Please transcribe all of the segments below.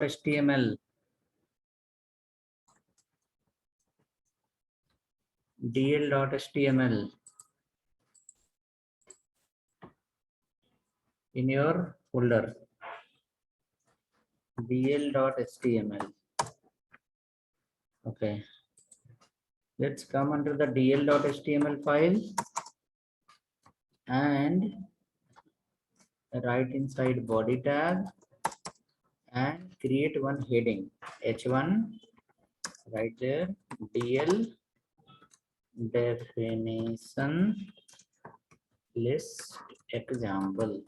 HTML, dl.html in your folder, dl.html. Okay, let's come under the dl.html file and write inside body tag and create one heading h1 right there, dl definition list example,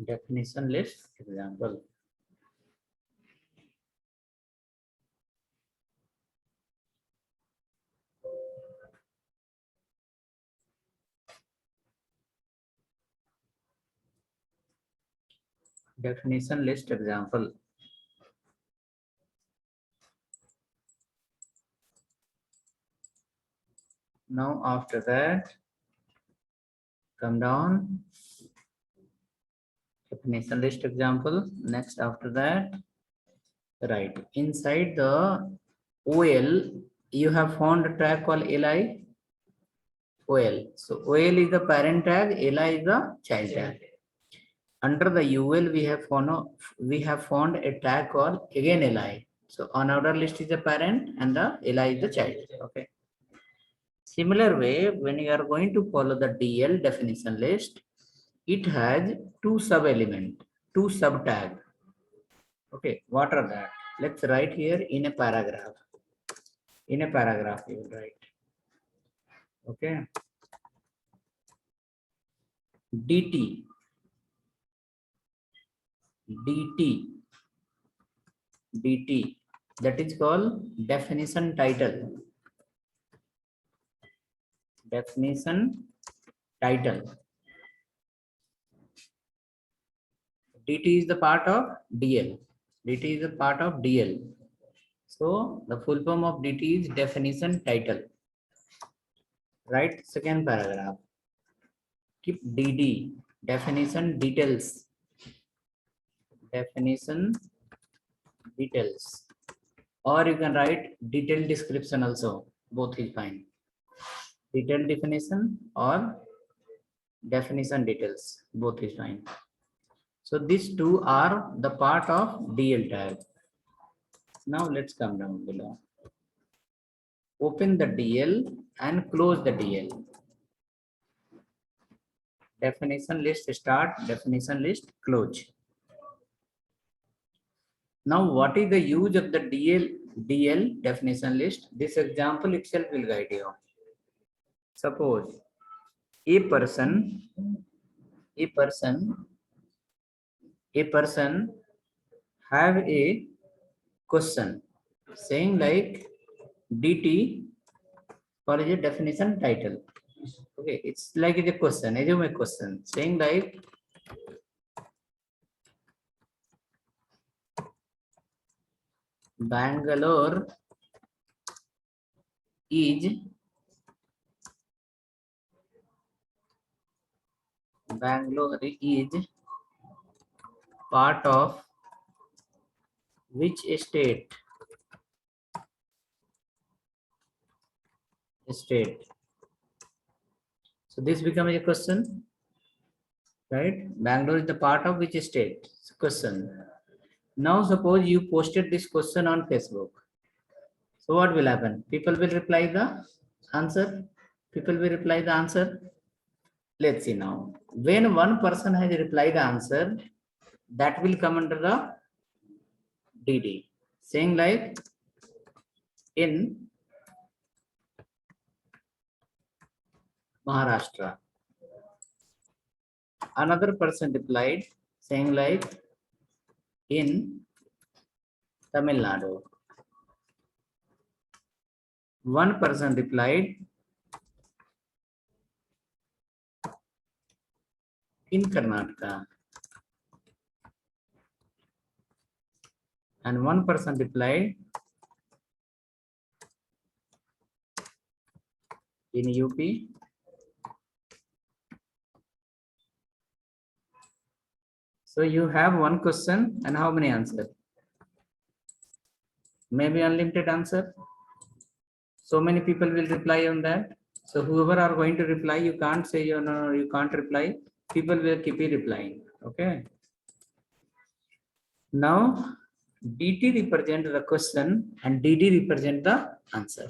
definition list example. Definition list example. Now after that, come down, definition list example. Next after that, right inside the OL, you have found a tag called li OL. So OL is the parent tag, li is the child tag. Under the UL, we have found a tag called again li. So on order list is the parent and the li is the child. Okay. Similar way, when you are going to follow the DL definition list, it has two sub element, two sub tag. Okay, what are that? Let's write here in a paragraph. In a paragraph, you will write. Okay. DT. That is called definition title. Definition title. DT is the part of DL. DT is a part of DL. So the full form of DT is definition title. Write second paragraph. Keep DD, definition details. Definition details. Or you can write detailed description also. Both is fine. Detailed definition or definition details. Both is fine. So these two are the part of DL tag. Now let's come down below. Open the DL and close the DL. Definition list start, definition list close. Now what is the use of the DL definition list? This example itself will guide you. Suppose a person have a question saying like DT for a definition title. Okay, it's like a question, assume a question saying like Bangalore is part of which state? So this becomes a question, right? Bangalore is the part of which state? It's a question. Now suppose you posted this question on Facebook. So what will happen? People will reply the answer. Let's see now. When one person has replied the answer, that will come under the DD. Saying like in Maharashtra. Another person replied saying like in Tamil Nadu. One person replied in Karnataka. And one person replied in UP. So you have one question and how many answers? Maybe unlimited answer. So many people will reply on that. So whoever are going to reply, you can't say no, you can't reply. People will keep replying. Okay. Now DT represent the question and DD represent the answer.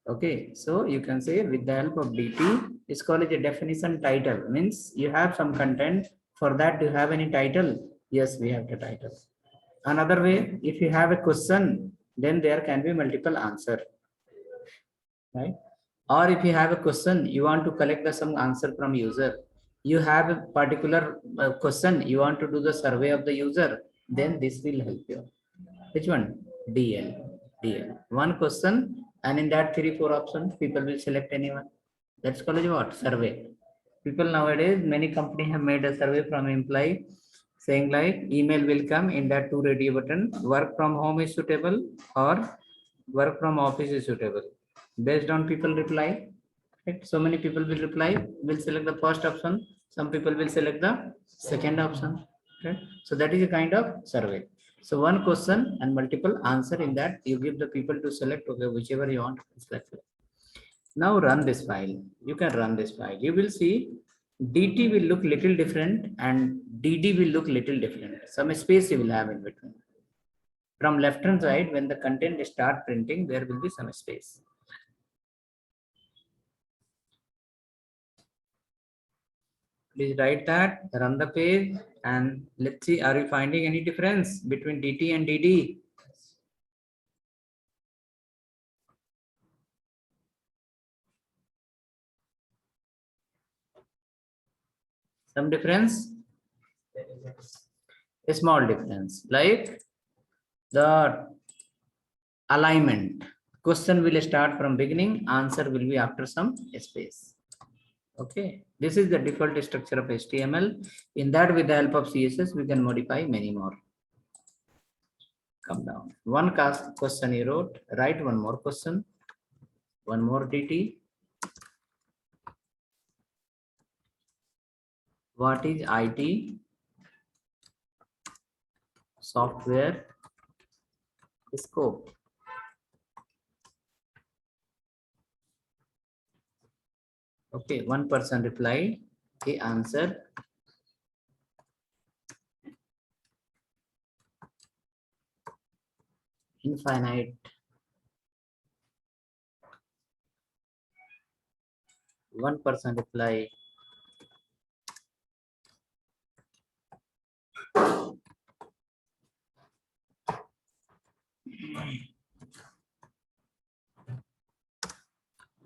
Okay, so you can say with the help of DT, it's called a definition title. Means you have some content. For that, do you have any title? Yes, we have the title. Another way, if you have a question, then there can be multiple answer, right? Or if you have a question, you want to collect some answer from user. You have a particular question, you want to do the survey of the user, then this will help you. Which one? DL. DL. One question, and in that 3-4 options, people will select anyone. That's called what? Survey. People nowadays, many companies have made a survey from employee saying like email will come in that 2 radio button. Work from home is suitable or work from office is suitable. Based on people reply, right? So many people will reply, will select the first option. Some people will select the second option. Right? So that is a kind of survey. So one question and multiple answer in that you give the people to select, okay, whichever you want to select. Now run this file. You can run this file. You will see DT will look little different and DD will look little different. Some space you will have in between. From left hand side, when the content start printing, there will be some space. Please write that, run the page, and let's see, are you finding any difference between DT and DD? Some difference? A small difference, like the alignment. Question will start from beginning, answer will be after some space. Okay, this is the default structure of HTML. In that, with the help of CSS, we can modify many more. Come down. One question you wrote, write one more question, one more DT. What is IT software scope? Okay, one person replied, he answered. Infinite. One person replied,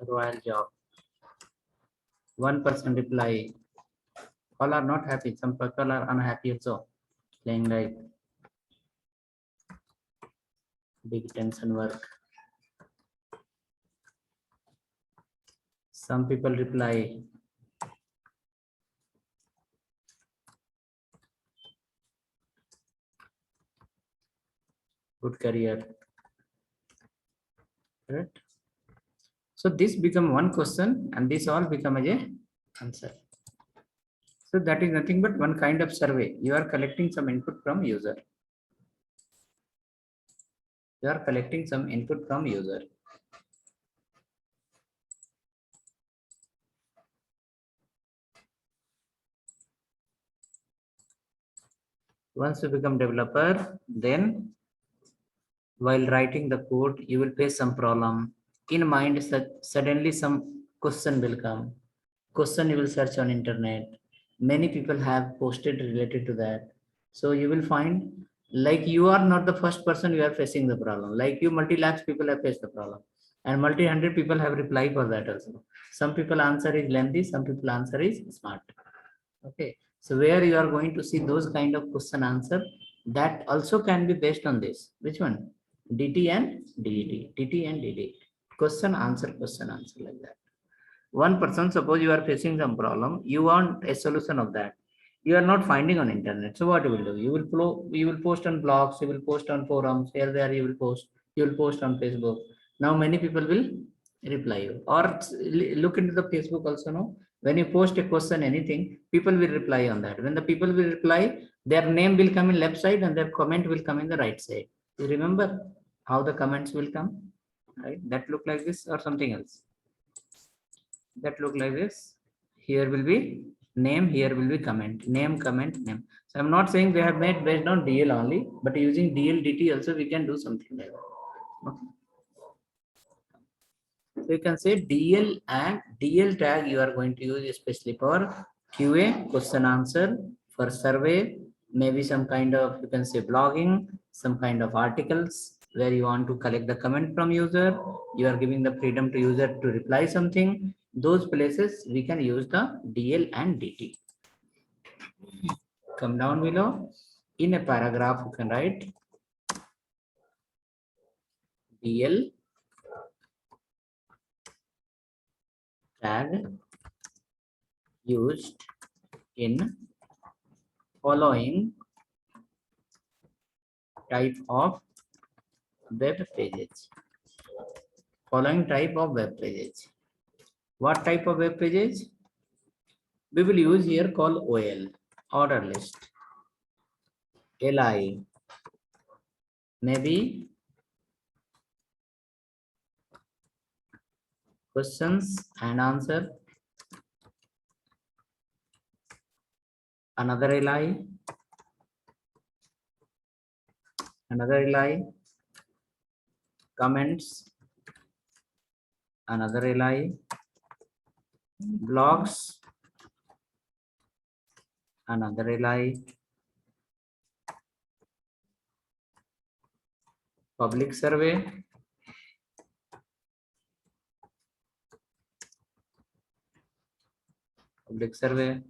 royal job. One person reply, all are not happy, some people are unhappy also, playing like big tension work. Some people reply, good career. Right? So this become one question and this all become as a answer. So that is nothing but one kind of survey. You are collecting some input from user. You are collecting some input from user. Once you become developer, then while writing the code, you will face some problem. In mind, suddenly some question will come. Question you will search on internet. Many people have posted related to that. So you will find like you are not the first person you are facing the problem. Like you, multi-lakhs people have faced the problem. And multi-hundred people have replied for that also. Some people answer is lengthy, some people answer is smart. Okay. So where you are going to see those kind of question answer, that also can be based on this. Which one? DT and DD. DT and DD. Question answer like that. One person, suppose you are facing some problem, you want a solution of that. You are not finding on internet. So what you will do? You will post on blogs, you will post on forums, here there you will post on Facebook. Now many people will reply you. Or look into the Facebook also, no? When you post a question, anything, people will reply on that. When the people will reply, their name will come in left side and their comment will come in the right side. You remember how the comments will come, right? That look like this or something else. That look like this. Here will be name, here will be comment, name, comment, name. So I'm not saying they have made based on DL only, but using DL DT also we can do something like that. Okay. So you can say DL and DL tag you are going to use especially for QA, question answer, for survey, maybe some kind of, you can say blogging, some kind of articles where you want to collect the comment from user, you are giving the freedom to user to reply something. Those places we can use the DL and DT. Come down below. In a paragraph, you can write DL tag used in following type of web pages. Following type of web pages. What type of web pages? We will use here called OL, order list. LI, maybe questions and answer. Another LI, another LI, comments, another LI, blogs, another LI, public survey, public survey.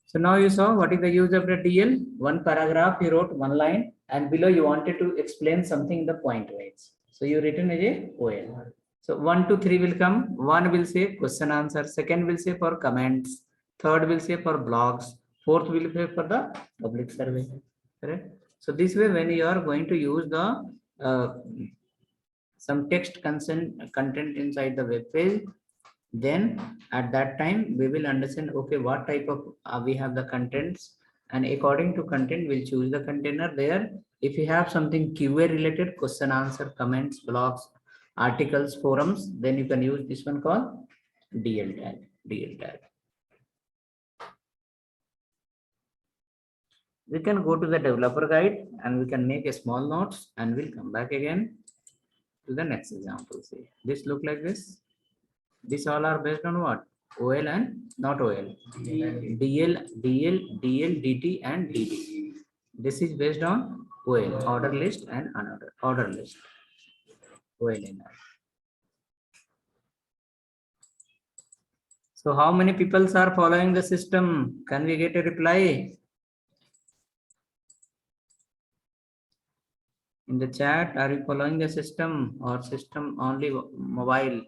So now you saw what is the use of the DL. One paragraph you wrote one line, and below you wanted to explain something in the point wise. So you written as a OL. So 1 to 3 will come. One will say question answer. Second will say for comments. Third will say for blogs. Fourth will say for the public survey. Correct. So this way, when you are going to use the some text content inside the web page, then at that time we will understand, okay, what type of we have the contents, and according to content we'll choose the container there. If you have something QA related, question answer, comments, blogs, articles, forums, then you can use this one called DL tag. We can go to the developer guide and we can make a small notes, and we'll come back again to the next example. See, this look like this. These all are based on what? OL and not OL. DL, DT, and DD. This is based on OL, order list and another order list. OLNR. So how many people are following the system? Can we get a reply? In the chat, are you following the system or system only mobile?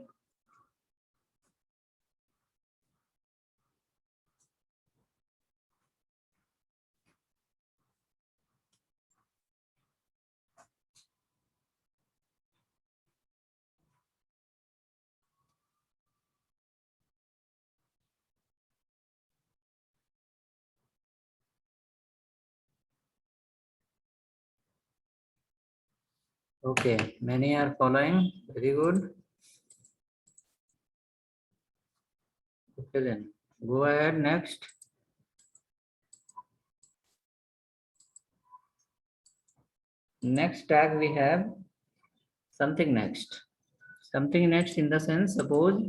Okay, many are following. Very good. Okay, then go ahead next. Next tag we have something next. Something next in the sense, suppose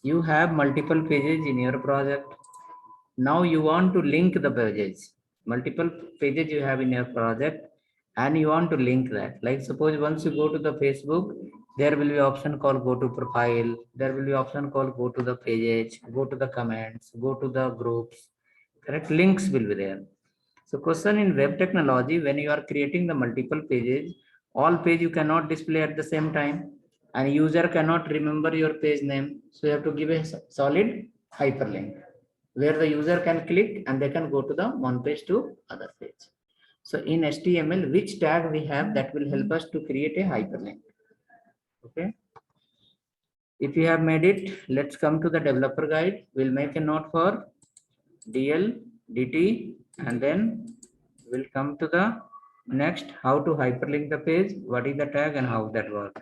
you have multiple pages in your project. Now you want to link the pages. Multiple pages you have in your project and you want to link that. Like suppose once you go to the Facebook, there will be option called go to profile. There will be option called go to the pages, go to the comments, go to the groups. Correct? Links will be there. So question in web technology, when you are creating the multiple pages, all page you cannot display at the same time, and user cannot remember your page name. So you have to give a solid hyperlink where the user can click and they can go to the one page to other page. So in HTML, which tag we have that will help us to create a hyperlink? Okay. If you have made it, let's come to the developer guide. We'll make a note for DL, DT, and then we'll come to the next, how to hyperlink the page, what is the tag and how that works.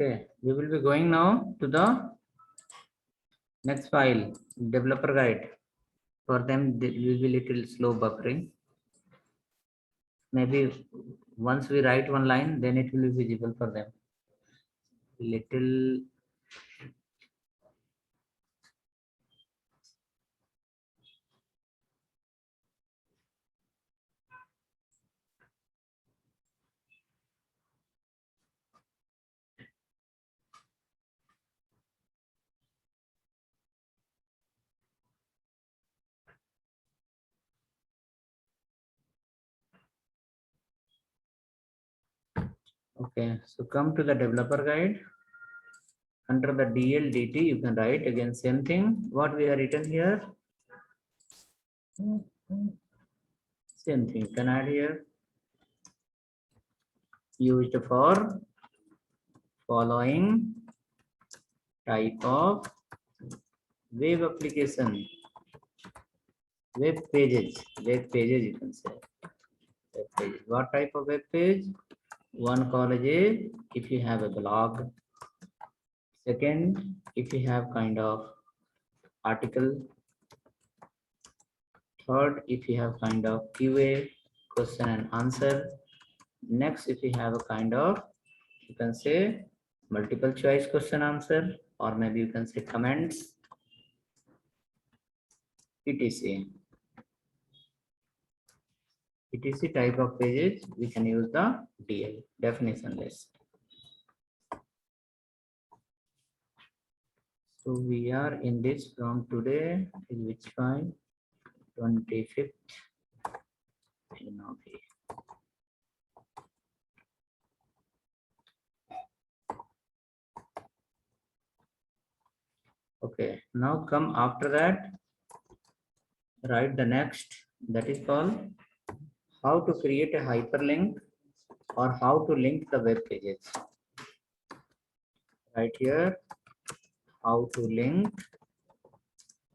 Okay, we will be going now to the next file, developer guide. For them, it will be little slow buffering. Maybe once we write one line, then it will be visible for them. Little. Okay, so come to the developer guide. Under the DL DT, you can write again same thing. What we have written here. Same thing. You can add here. Used for following type of web application. Web pages. Web pages you can say. Web pages. What type of web page? One college is if you have a blog. Second, if you have kind of article. Third, if you have kind of QA, question and answer. Next, if you have a kind of, you can say multiple choice question answer, or maybe you can say comments, etc. etc type of pages, we can use the DL definition list. So we are in this from today, in which file? 25th. Okay, now come after that, write the next, that is called how to create a hyperlink or how to link the web pages. Right here, how to link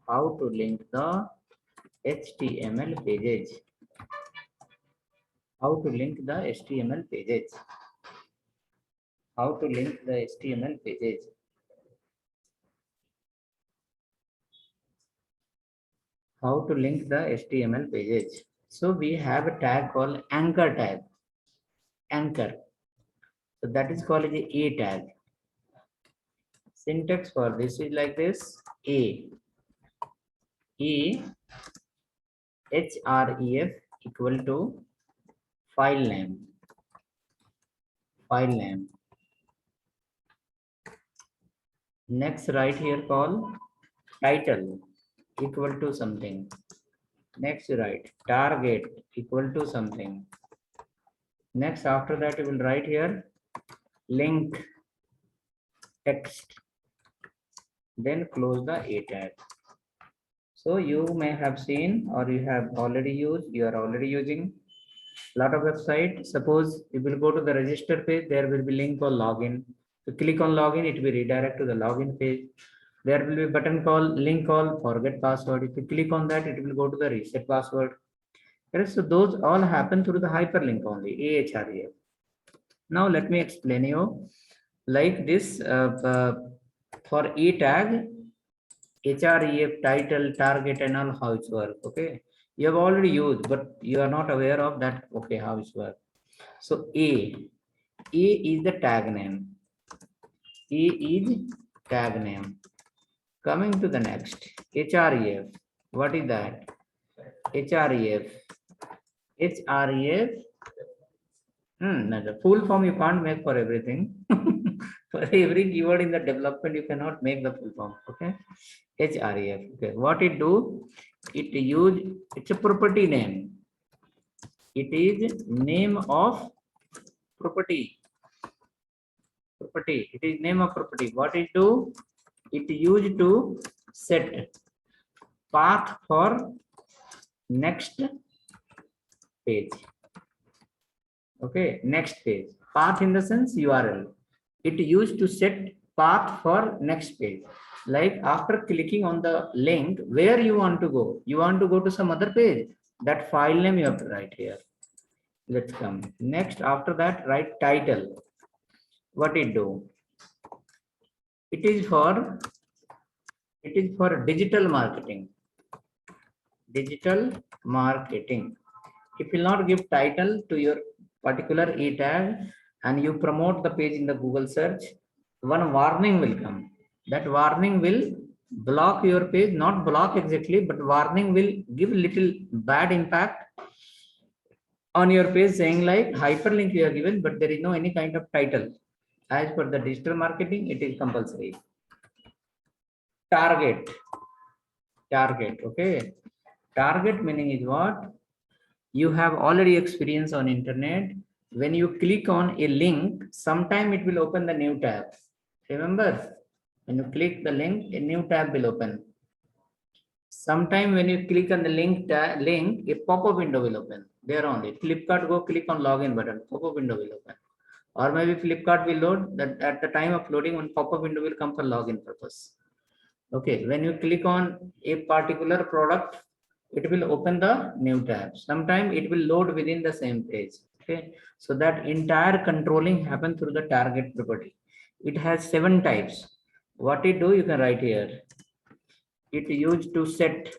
the HTML pages. How to link the HTML pages. How to link the HTML pages. How to link the HTML pages. So we have a tag called anchor tag. Anchor. So that is called a tag. Syntax for this is like this. href equal to file name. File name. Next, right here call title equal to something. Next, write target equal to something. Next, after that, you will write here link text. Then close the a tag. So you may have seen or you have already used, you are already using a lot of websites. Suppose you will go to the register page, there will be link for login. So click on login, it will redirect to the login page. There will be a button called link called forget password. If you click on that, it will go to the reset password. So those all happen through the hyperlink only, ahref. Now let me explain you like this for e tag, href, title, target and all how it works. Okay, you have already used, but you are not aware of that. Okay, how it works. So A is the tag name. A is tag name. Coming to the next, href. What is that? href. href. No, the full form you can't make for everything. For every keyword in the development, you cannot make the full form. Okay. href. Okay. What it do? It's a property name. It is name of property. Property. It is name of property. What it do? It used to set path for next page. Okay, next page. Path in the sense URL. It used to set path for next page. Like after clicking on the link, where you want to go? You want to go to some other page. That file name you have to write here. Let's come. Next, after that, write title. What it do? It is for digital marketing. Digital marketing. If you will not give title to your particular e tag and you promote the page in the Google search, one warning will come. That warning will block your page, not block exactly, but warning will give little bad impact on your page, saying like hyperlink you are given, but there is no any kind of title. As per the digital marketing, it is compulsory. Target. Okay. Target meaning is what? You have already experienced on internet. When you click on a link, sometime it will open the new tab. Remember, when you click the link, a new tab will open. Sometime when you click on the link, a pop-up window will open. There only. Flipkart, go click on login button. Pop-up window will open. Or maybe Flipkart will load that at the time of loading, one pop-up window will come for login purpose. Okay, when you click on a particular product, it will open the new tab. Sometime it will load within the same page. Okay, so that entire controlling happens through the target property. It has 7 types. What it do, you can write here. It used to set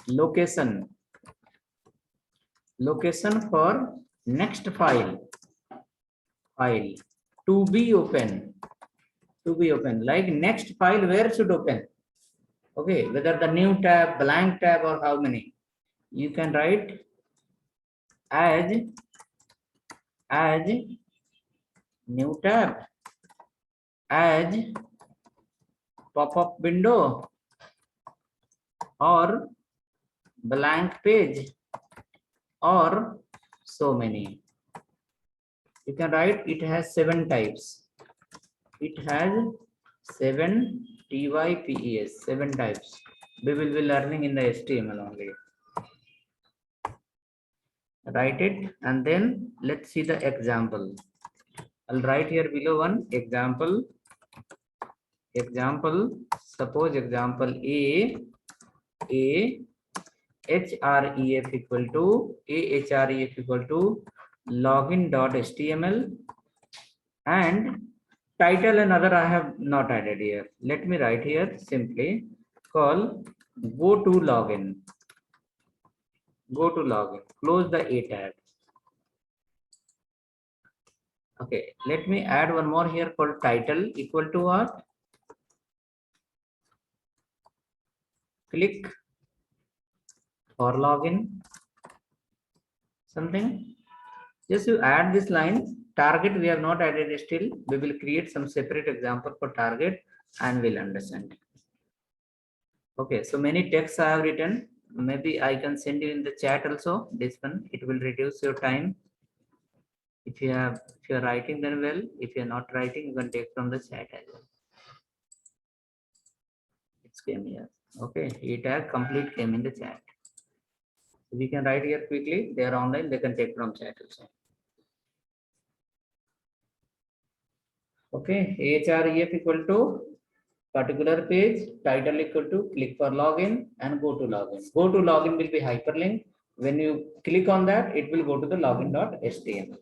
location for next file to be open. Like next file, where should open? Okay, whether the new tab, blank tab, or how many, you can write as new tab, as pop-up window, or blank page, or so many. You can write it has 7 types. It has 7 types, 7 types. We will be learning in the HTML only. Write it and then let's see the example. I'll write here below one example. Suppose example A href equal to login.html and title and other I have not added here. Let me write here simply call go to login. Close the A tab. Okay, let me add one more here called title equal to what? Click for login. Something. Just you add this line. Target we have not added still. We will create some separate example for target and we'll understand. Okay, so many texts I have written. Maybe I can send you in the chat also. This one, it will reduce your time. If you are writing, then well. If you are not writing, you can take from the chat as well. It came here. Okay, it tag complete came in the chat. So we can write here quickly. They are online. They can take from chat also. Okay, href equal to particular page, title equal to click for login and go to login. Go to login will be hyperlink. When you click on that, it will go to the login.html.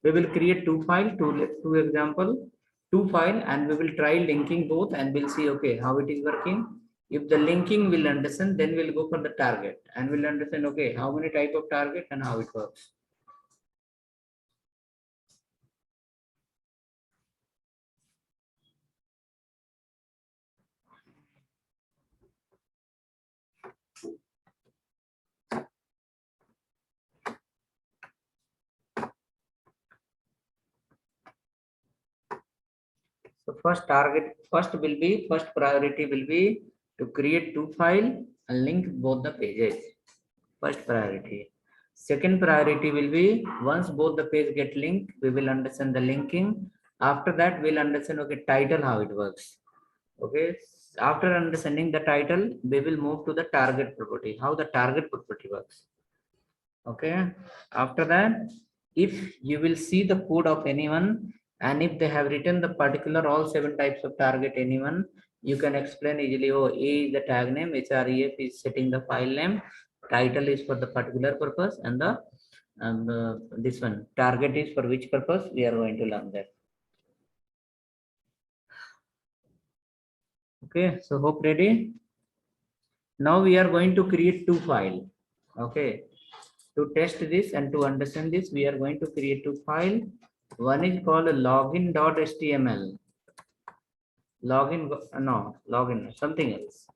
We will create 2 files, two example, 2 files, and we will try linking both and we'll see okay how it is working. If the linking will understand, then we'll go for the target and we'll understand okay how many type of target and how it works. So first priority will be to create 2 files and link both the pages. First priority. Second priority will be once both the page get linked, we will understand the linking. After that, we'll understand okay title how it works. Okay. After understanding the title, we will move to the target property, how the target property works. Okay. After that, if you will see the code of anyone, and if they have written the particular all 7 types of target anyone, you can explain easily. Oh, A is the tag name, href is setting the file name, title is for the particular purpose, and the this one target is for which purpose. We are going to learn that. Okay, so hope ready. Now we are going to create 2 files. Okay, to test this and to understand this, we are going to create 2 files. One is called login.html. Login, something else.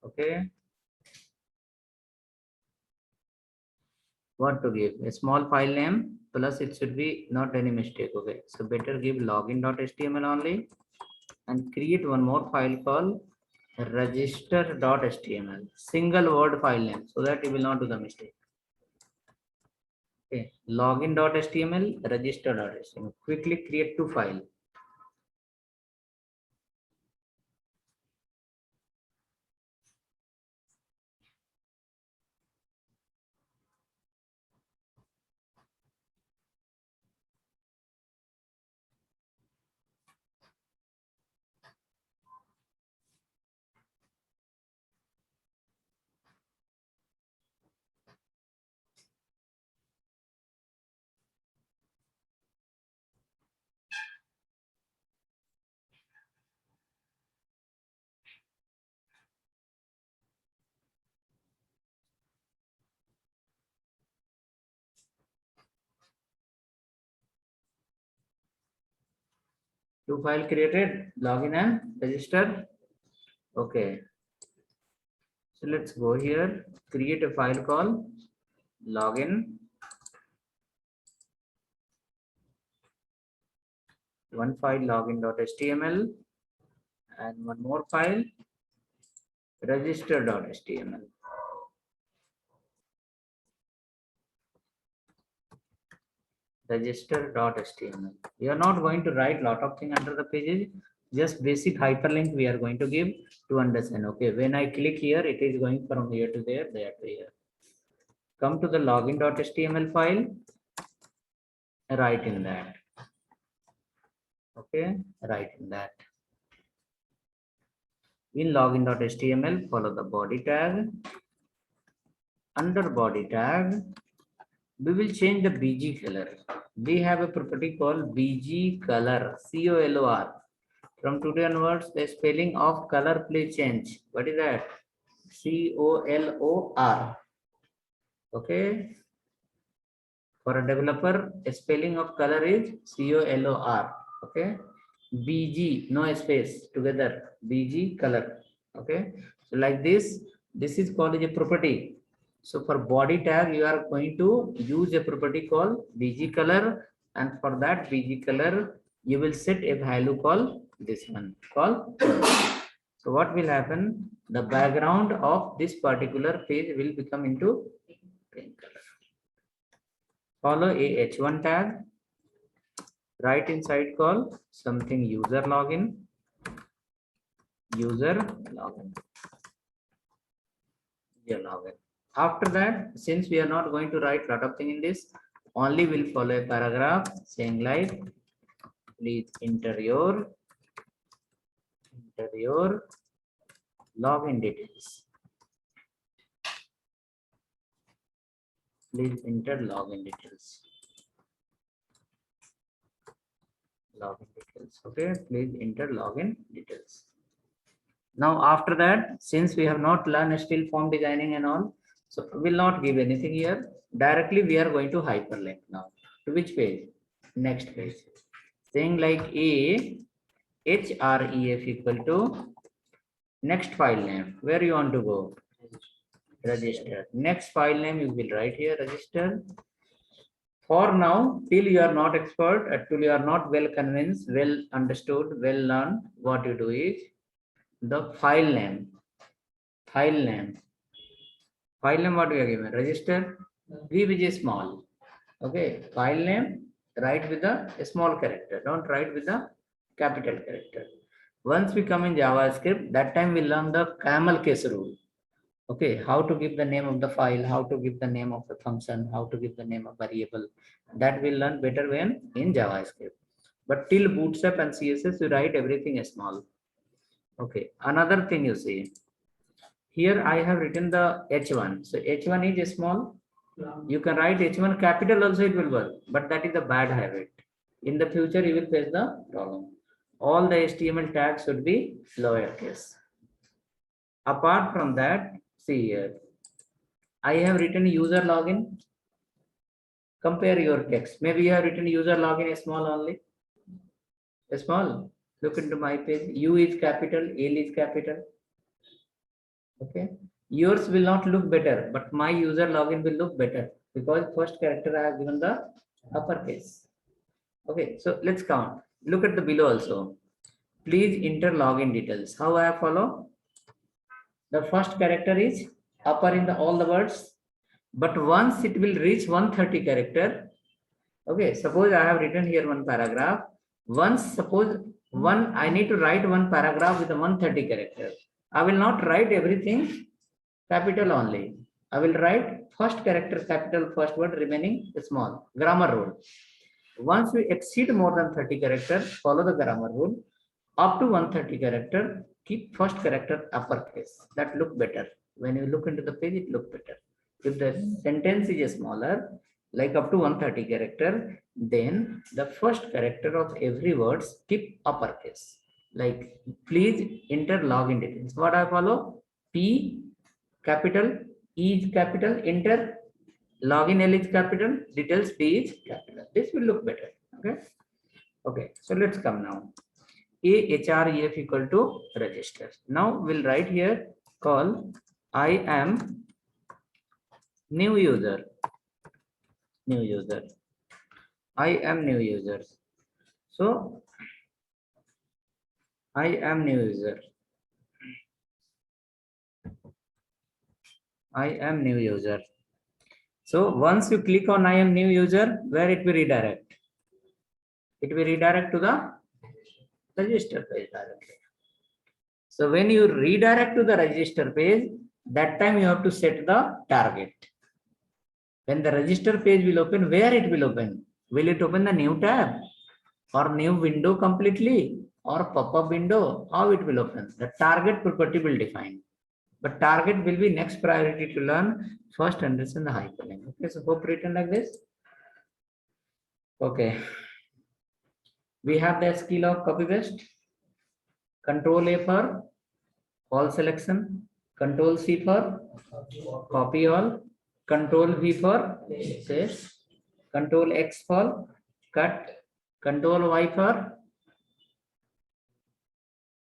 Okay. What to give? A small file name plus it should be not any mistake. Okay. So better give login.html only and create one more file called register.html. Single word file name so that you will not do the mistake. Okay. Login.html, register.html. Quickly create 2 files. Two file created, login and register. Okay. So let's go here, create a file called login. One file login.html and one more file register.html. Register.html. We are not going to write lot of things under the pages, just basic hyperlink we are going to give to understand. Okay, when I click here, it is going from here to there to here. Come to the login.html file, write in that. Okay, write in that. In login.html, follow the body tag. Under body tag, we will change the BG color. We have a property called BG color, COLOR. From today onwards, the spelling of color please change. What is that? COLOR. Okay. For a developer, a spelling of color is COLOR. Okay. BG, no space, together. BG color. Okay. So like this is called a property. So for body tag, you are going to use a property called BG color, and for that BG color, you will set a value called this one called. So what will happen? The background of this particular page will become into pink color. Follow a H1 tag. Right inside call something user login. User login. Your login. After that, since we are not going to write lot of thing in this, only will follow a paragraph saying like, please enter your login details. Please enter login details. Login details. Okay, please enter login details. Now after that, since we have not learned still form designing and all, so we will not give anything here. Directly we are going to hyperlink now. To which page? Next page. Saying like a href equal to next file name. Where you want to go? Register. Next file name you will write here, register. For now, till you are not expert, till you are not well convinced, well understood, well learned, what you do is the file name. File name what we are given? Register. V which is small. Okay, file name, write with a small character. Don't write with a capital character. Once we come in JavaScript, that time we learn the camel case rule. Okay, how to give the name of the file, how to give the name of the function, how to give the name of variable. That we'll learn better when in JavaScript. But till Bootstrap and CSS, you write everything small. Okay, another thing you see. Here I have written the H1. So H1 is small. You can write H1 capital also, it will work, but that is a bad habit. In the future, you will face the problem. All the HTML tags should be lowercase. Apart from that, see here, I have written user login. Compare your text. Maybe you have written user login small only. Small. Look into my page. U is capital, L is capital. Okay. Yours will not look better, but my user login will look better because first character I have given the uppercase. Okay, so let's count. Look at the below also. Please enter login details. How I follow? The first character is upper in the all the words, but once it will reach 130 character. Okay, suppose I have written here one paragraph. Once suppose I need to write one paragraph with a 130 character. I will not write everything capital only. I will write first character capital, first word remaining small. Grammar rule. Once we exceed more than 30 characters, follow the grammar rule. Up to 130 character, keep first character uppercase. That look better. When you look into the page, it look better. If the sentence is smaller, like up to 130 character, then the first character of every words keep uppercase. Like please enter login details. What I follow? P capital, E is capital, enter. Login L is capital, details P is capital. This will look better. Okay. Okay. So let's come now. AHREF equal to register. Now we'll write here call I am new user. New user. I am new user. So I am new user. I am new user. So once you click on I am new user, where it will redirect? It will redirect to the register page directly. So when you redirect to the register page, that time you have to set the target. When the register page will open, where it will open? Will it open the new tab or new window completely or pop-up window? How it will open? The target property will define. But target will be next priority to learn. First understand the hyperlink. Okay, so hope written like this. Okay. We have the skill of copy paste. Control A for all selection. Control C for copy all. Control V for paste. Control X for cut. Control Y for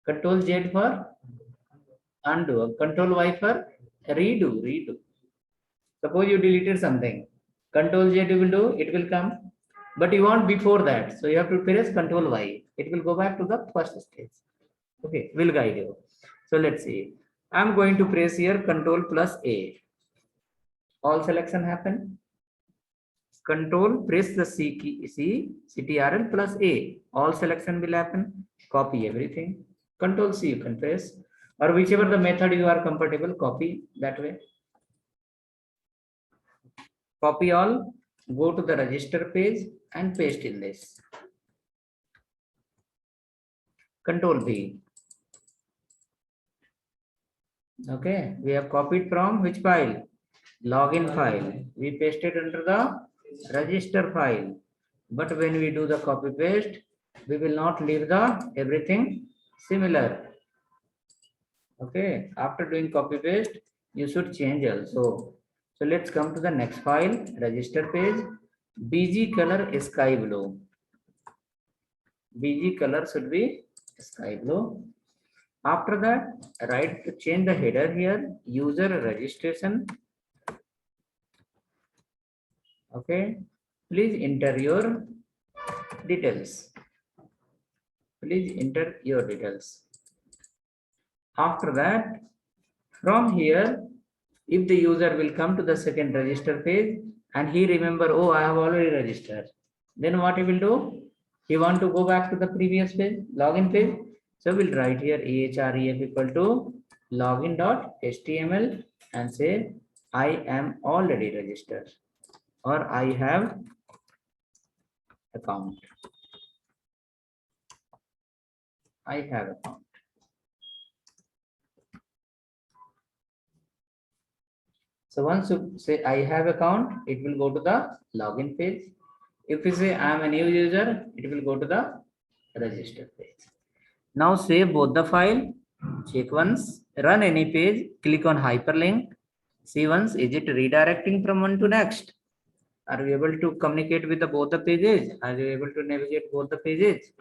Control Z for undo. Control Y for redo. Suppose you deleted something. Control Z you will do, it will come. But you want before that. So you have to press Control Y. It will go back to the first stage. Okay, we'll guide you. So let's see. I'm going to press here Control plus A. All selection happen. Control, press the C key, CTRL plus A. All selection will happen. Copy everything. Control C you can press. Or whichever the method you are comfortable, copy that way. Copy all, go to the register page and paste in this. Control V. Okay, we have copied from which file? Login file. We pasted under the register file. But when we do the copy paste, we will not leave the everything similar. Okay, after doing copy paste, you should change also. So let's come to the next file, register page. BG color is sky blue. BG color should be sky blue. After that, right to change the header here, user registration. Okay, please enter your details. Please enter your details. After that, from here, If the user will come to the second register page and he remember, oh, I have already registered, then what he will do? He want to go back to the previous page, login page. So we'll write here ahref equal to login.html and say I am already registered or I have account. I have account. So once you say I have account, it will go to the login page. If you say I am a new user, it will go to the register page. Now save both the file, check once, run any page, click on hyperlink, see once, is it redirecting from one to next? Are you able to communicate with both the pages? Are you able to navigate both the pages?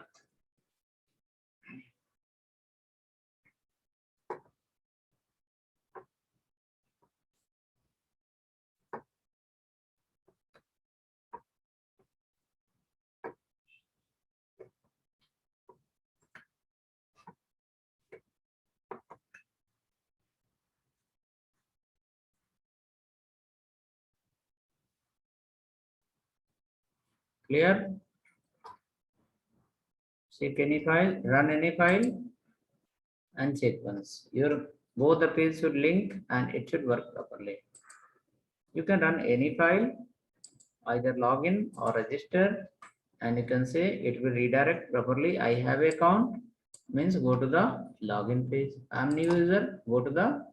Clear? Check any file, run any file, and check once. Your both the pages should link and it should work properly. You can run any file, either login or register, and you can say it will redirect properly. I have account means go to the login page. I'm new user, go to the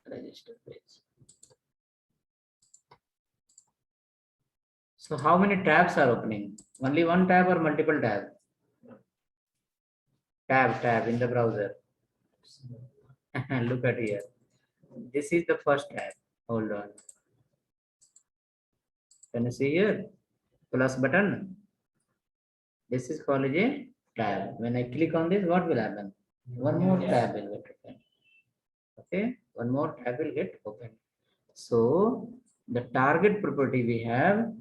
register page. So how many tabs are opening? Only one tab or multiple tabs? Tab in the browser. Look at here. This is the first tab. Hold on. Can you see here? Plus button. This is called a tab. When I click on this, what will happen? One more tab will get open. Okay, one more tab will get open. So the target property we have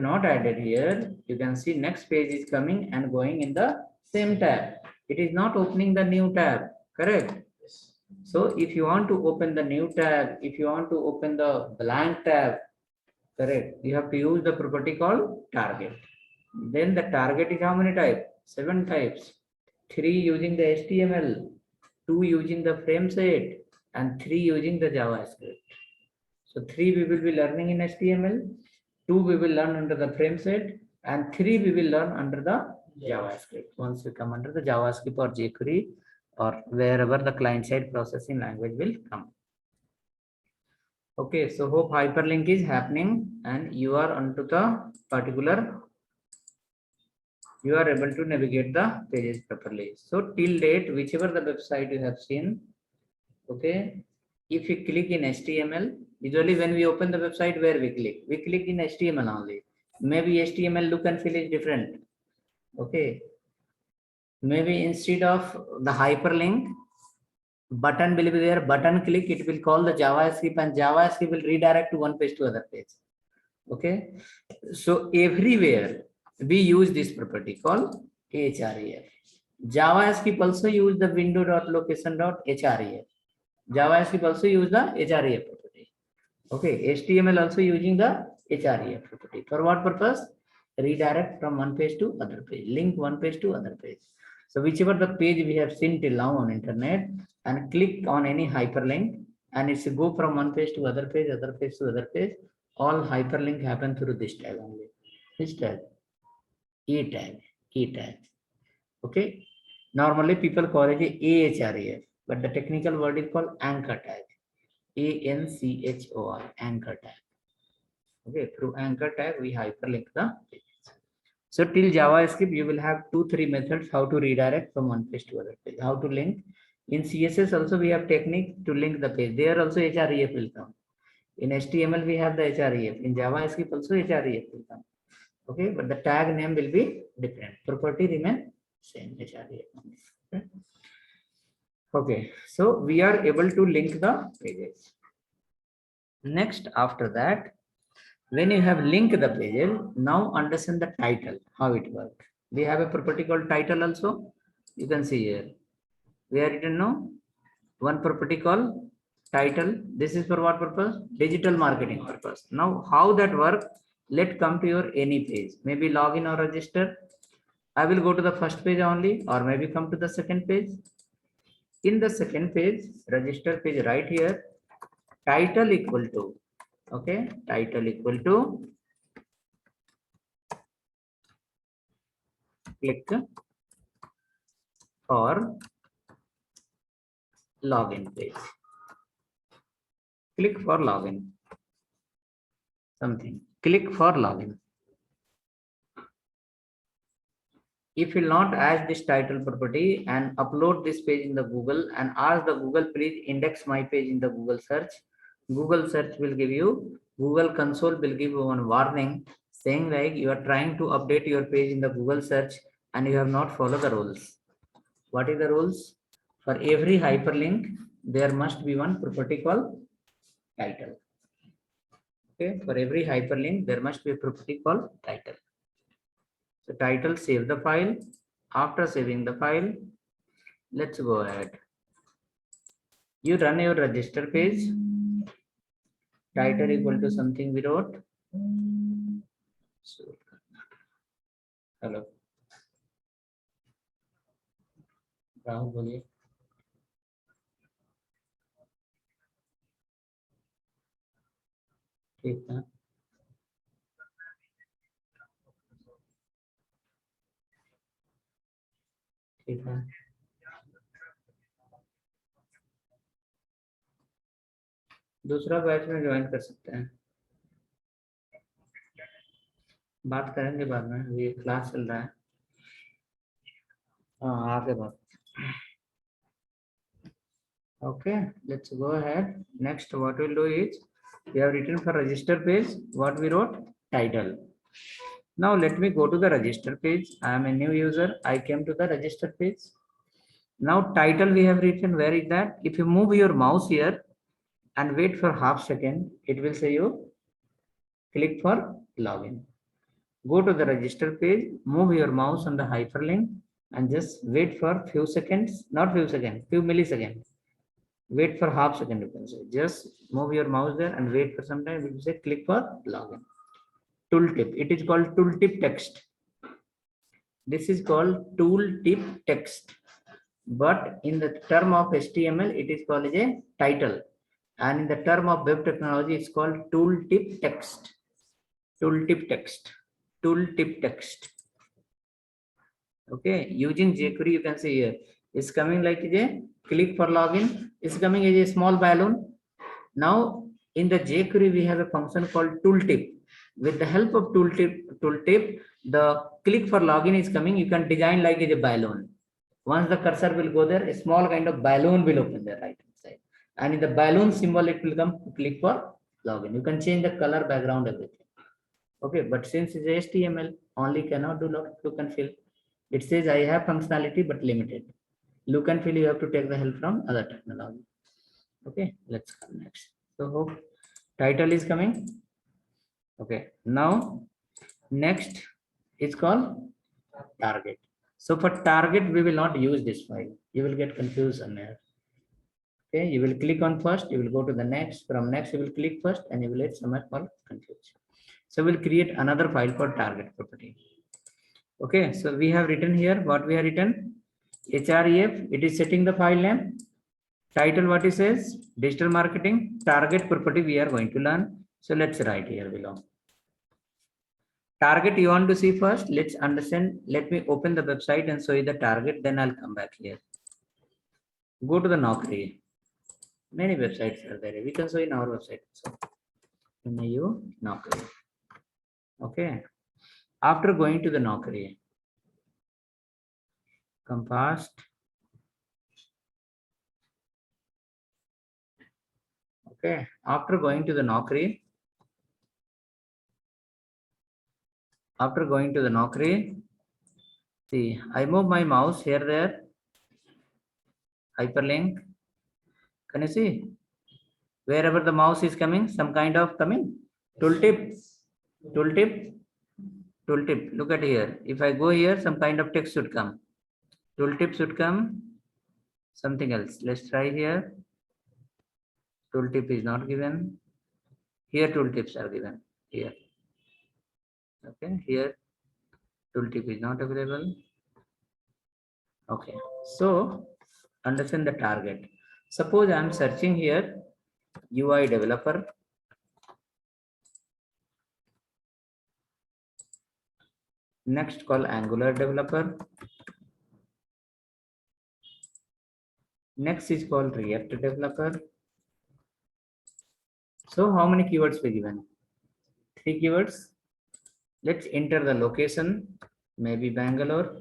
not added here. You can see next page is coming and going in the same tab. It is not opening the new tab, correct? So if you want to open the new tab, if you want to open the blank tab, correct, you have to use the property called target. Then the target is how many types? 7 types. 3 using the HTML, 2 using the frame set, and 3 using the JavaScript. So 3 we will be learning in HTML, 2 we will learn under the frame set, and 3 we will learn under the JavaScript. Once we come under the JavaScript or jQuery or wherever the client-side processing language will come. Okay, so hope hyperlink is happening and you are onto the particular, you are able to navigate the pages properly. So till date, whichever the website you have seen, okay, if you click in HTML, usually when we open the website, where we click in HTML only. Maybe HTML look and feel is different. Okay, maybe instead of the hyperlink, button will be there, button click, it will call the JavaScript and JavaScript will redirect to one page to other page. Okay, so everywhere we use this property called href. JavaScript also use the window.location.href. JavaScript also use the href property. Okay, HTML also using the href property. For what purpose? Redirect from one page to other page, link one page to other page. So whichever the page we have seen till now on internet and click on any hyperlink and it's go from one page to other page to other page, all hyperlink happen through this tag only. This tag, E tag. Okay. Normally people call it ahref, but the technical word is called anchor tag. ANCHOR, anchor tag. Okay, through anchor tag we hyperlink the pages. So till JavaScript, you will have 2-3 methods how to redirect from one page to other page. How to link. In CSS also we have technique to link the page. There also href will come. In HTML we have the href. In JavaScript also href will come. Okay, but the tag name will be different. Property remain same, href. Okay. Okay, so we are able to link the pages. Next, after that, when you have linked the pages, now understand the title, how it works. We have a property called title also. You can see here. We are written now one property called title. This is for what purpose? Digital marketing purpose. Now, how that work? Let's come to your any page. Maybe login or register. I will go to the first page only, or maybe come to the second page. In the second page, register page right here, title equal to, okay, title equal to, click for login page. Click for login. Something. Click for login. If you will not add this title property and upload this page in the Google and ask the Google please index my page in the Google search, Google search will give you, Google console will give you one warning saying like you are trying to update your page in the Google search and you have not followed the rules. What is the rules? For every hyperlink, there must be one property called title. Okay, for every hyperlink, there must be a property called title. So title, save the file. After saving the file, let's go ahead. You run your register page. Title equal to something we wrote. So, hello. Rahul, बोलिए. ठीक है. ठीक है. दूसरा batch में join कर सकते हैं. बात करेंगे बाद में, अभी क्लास चल रहा है. हाँ, आगे बात. Okay, let's go ahead. Next, what we'll do is we have written for register page. What we wrote? Title. Now let me go to the register page. I am a new user. I came to the register page. Now title we have written. Where is that? If you move your mouse here and wait for half second, it will say you click for login. Go to the register page, move your mouse on the hyperlink and just wait for few seconds, not few seconds, few milliseconds. Wait for half second, you can say. Just move your mouse there and wait for some time. We will say click for login. Tooltip. It is called tooltip text. This is called tooltip text. But in the term of HTML, it is called as a title. And in the term of web technology, it's called tooltip text. Tooltip text. Tooltip text. Okay. Using jQuery, you can see here. It's coming like a click for login. It's coming as a small balloon. Now in the jQuery we have a function called tooltip. With the help of tooltip, the click for login is coming. You can design like a balloon. Once the cursor will go there, a small kind of balloon will open there right side. And in the balloon symbol, it will come click for login. You can change the color, background, everything. Okay, but since it's HTML, only cannot do look and feel. It says I have functionality but limited. Look and feel, you have to take the help from other technology. Okay, let's come next. So hope title is coming. Okay, now next is called target. So for target, we will not use this file. You will get confused on there. Okay, you will click on first, you will go to the next. From next, you will click first and you will get so much more confused. So we'll create another file for target property. Okay, so we have written here what we have written. href, it is setting the file name. Title, what it says, digital marketing, target property we are going to learn. So let's write here below. Target you want to see first. Let's understand. Let me open the website and show you the target. Then I'll come back here. Go to the Naukri. Many websites are there. We can show in our website. So NIU Naukri. Okay. After going to the Naukri, come past. Okay. After going to the Naukri, see, I move my mouse here, there, hyperlink. Can you see? Wherever the mouse is coming, some kind of coming. Tooltip. Look at here. If I go here, some kind of text should come. Tooltip should come. Something else. Let's try here. tooltip is not given. Here tooltips are given here. Okay, here tooltip is not available. Okay, so understand the target. Suppose I am searching here UI developer. Next call Angular developer. Next is called React developer. So how many keywords were given? 3 keywords. Let's enter the location, maybe Bangalore.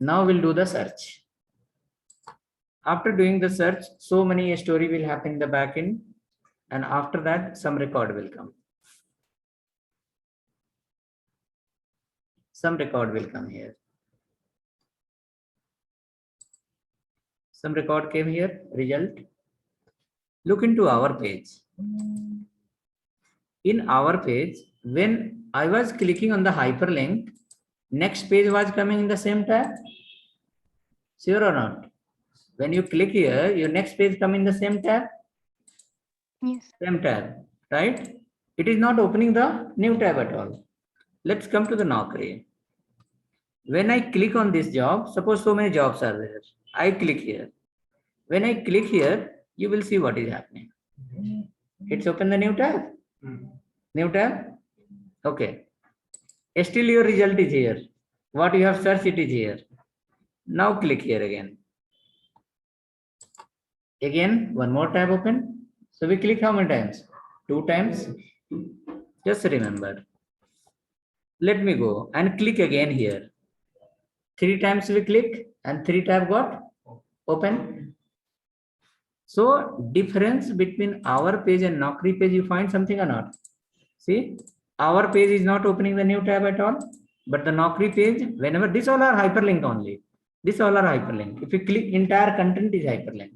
Now we'll do the search. After doing the search, so many story will happen in the backend, and after that some record will come. Some record will come here. Some record came here, result. Look into our page. In our page, when I was clicking on the hyperlink, next page was coming in the same tab. Sure or not? When you click here, your next page come in the same tab. Yes. Same tab, right? It is not opening the new tab at all. Let's come to the Naukri. When I click on this job, suppose so many jobs are there. I click here. When I click here, you will see what is happening. It's open the new tab. New tab. Okay. Still your result is here. What you have searched, it is here. Now click here again. Again, one more tab open. So we click how many times? 2 times. Just remember. Let me go and click again here. 3 times we click and 3 tab got open. So difference between our page and Naukri page, you find something or not? See, our page is not opening the new tab at all, but the Naukri page, whenever this all are hyperlink only. This all are hyperlink. If you click, entire content is hyperlink.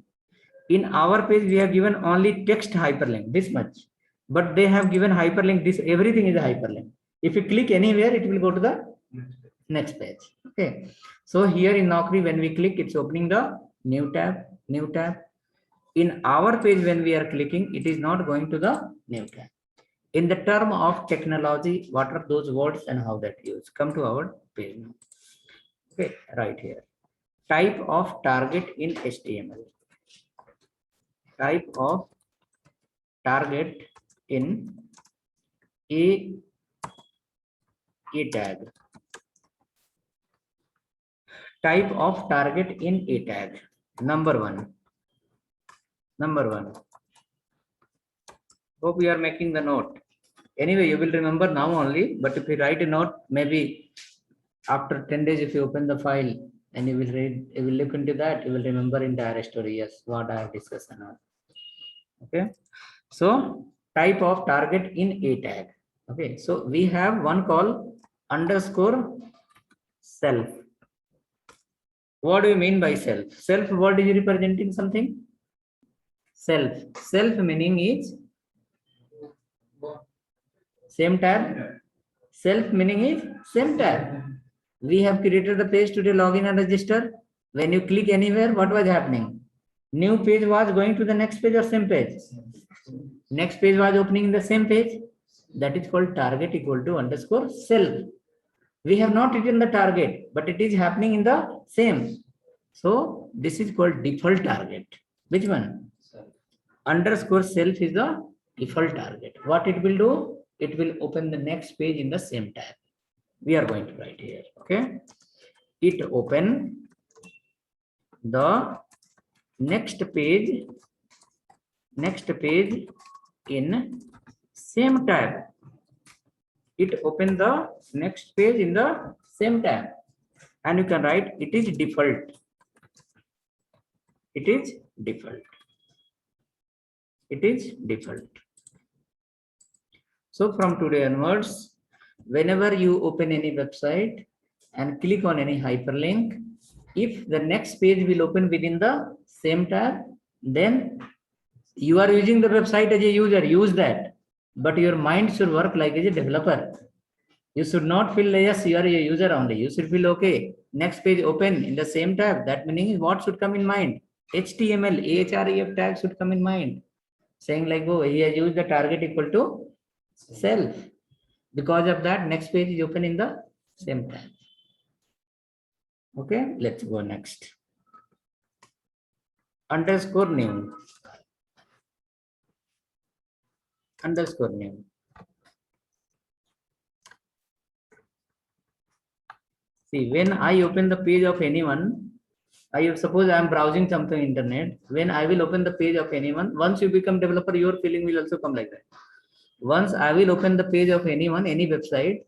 In our page, we have given only text hyperlink, this much. But they have given hyperlink, this everything is a hyperlink. If you click anywhere, it will go to the next page. Okay. So here in Naukri, when we click, it's opening the new tab, new tab. In our page, when we are clicking, it is not going to the new tab. In the term of technology, what are those words and how that used? Come to our page now. Okay, right here. Type of target in HTML. Type of target in a tag. Type of target in a tag. Number one. Hope you are making the note. Anyway, you will remember now only, but if you write a note, maybe after 10 days, if you open the file and you will read, you will look into that, you will remember entire story, yes, what I have discussed and all. Okay. So type of target in a tag. Okay. So we have one call underscore self. What do you mean by self? Self, what is representing something? Self. Self meaning is same tab. Self meaning is same tab. We have created the page today, login and register. When you click anywhere, what was happening? New page was going to the next page or same page? Next page was opening in the same page. That is called target equal to underscore self. We have not written the target, but it is happening in the same. So this is called default target. Which one? Underscore self is the default target. What it will do? It will open the next page in the same tab. We are going to write here. Okay. It open the next page in same tab. It open the next page in the same tab. And you can write it is default. It is default. It is default. So from today onwards, whenever you open any website and click on any hyperlink, if the next page will open within the same tab, then you are using the website as a user, use that. But your mind should work like as a developer. You should not feel like, yes, you are a user only. You should feel okay. next page open in the same tab, that meaning what should come in mind? HTML, ahref tag should come in mind. Saying like, oh, he has used the target equal to self. Because of that, next page is open in the same tab. Okay, let's go next. Underscore new. Underscore new. See, when I open the page of anyone, I suppose I am browsing something internet. When I will open the page of anyone, once you become developer, your feeling will also come like that. Once I will open the page of anyone, any website,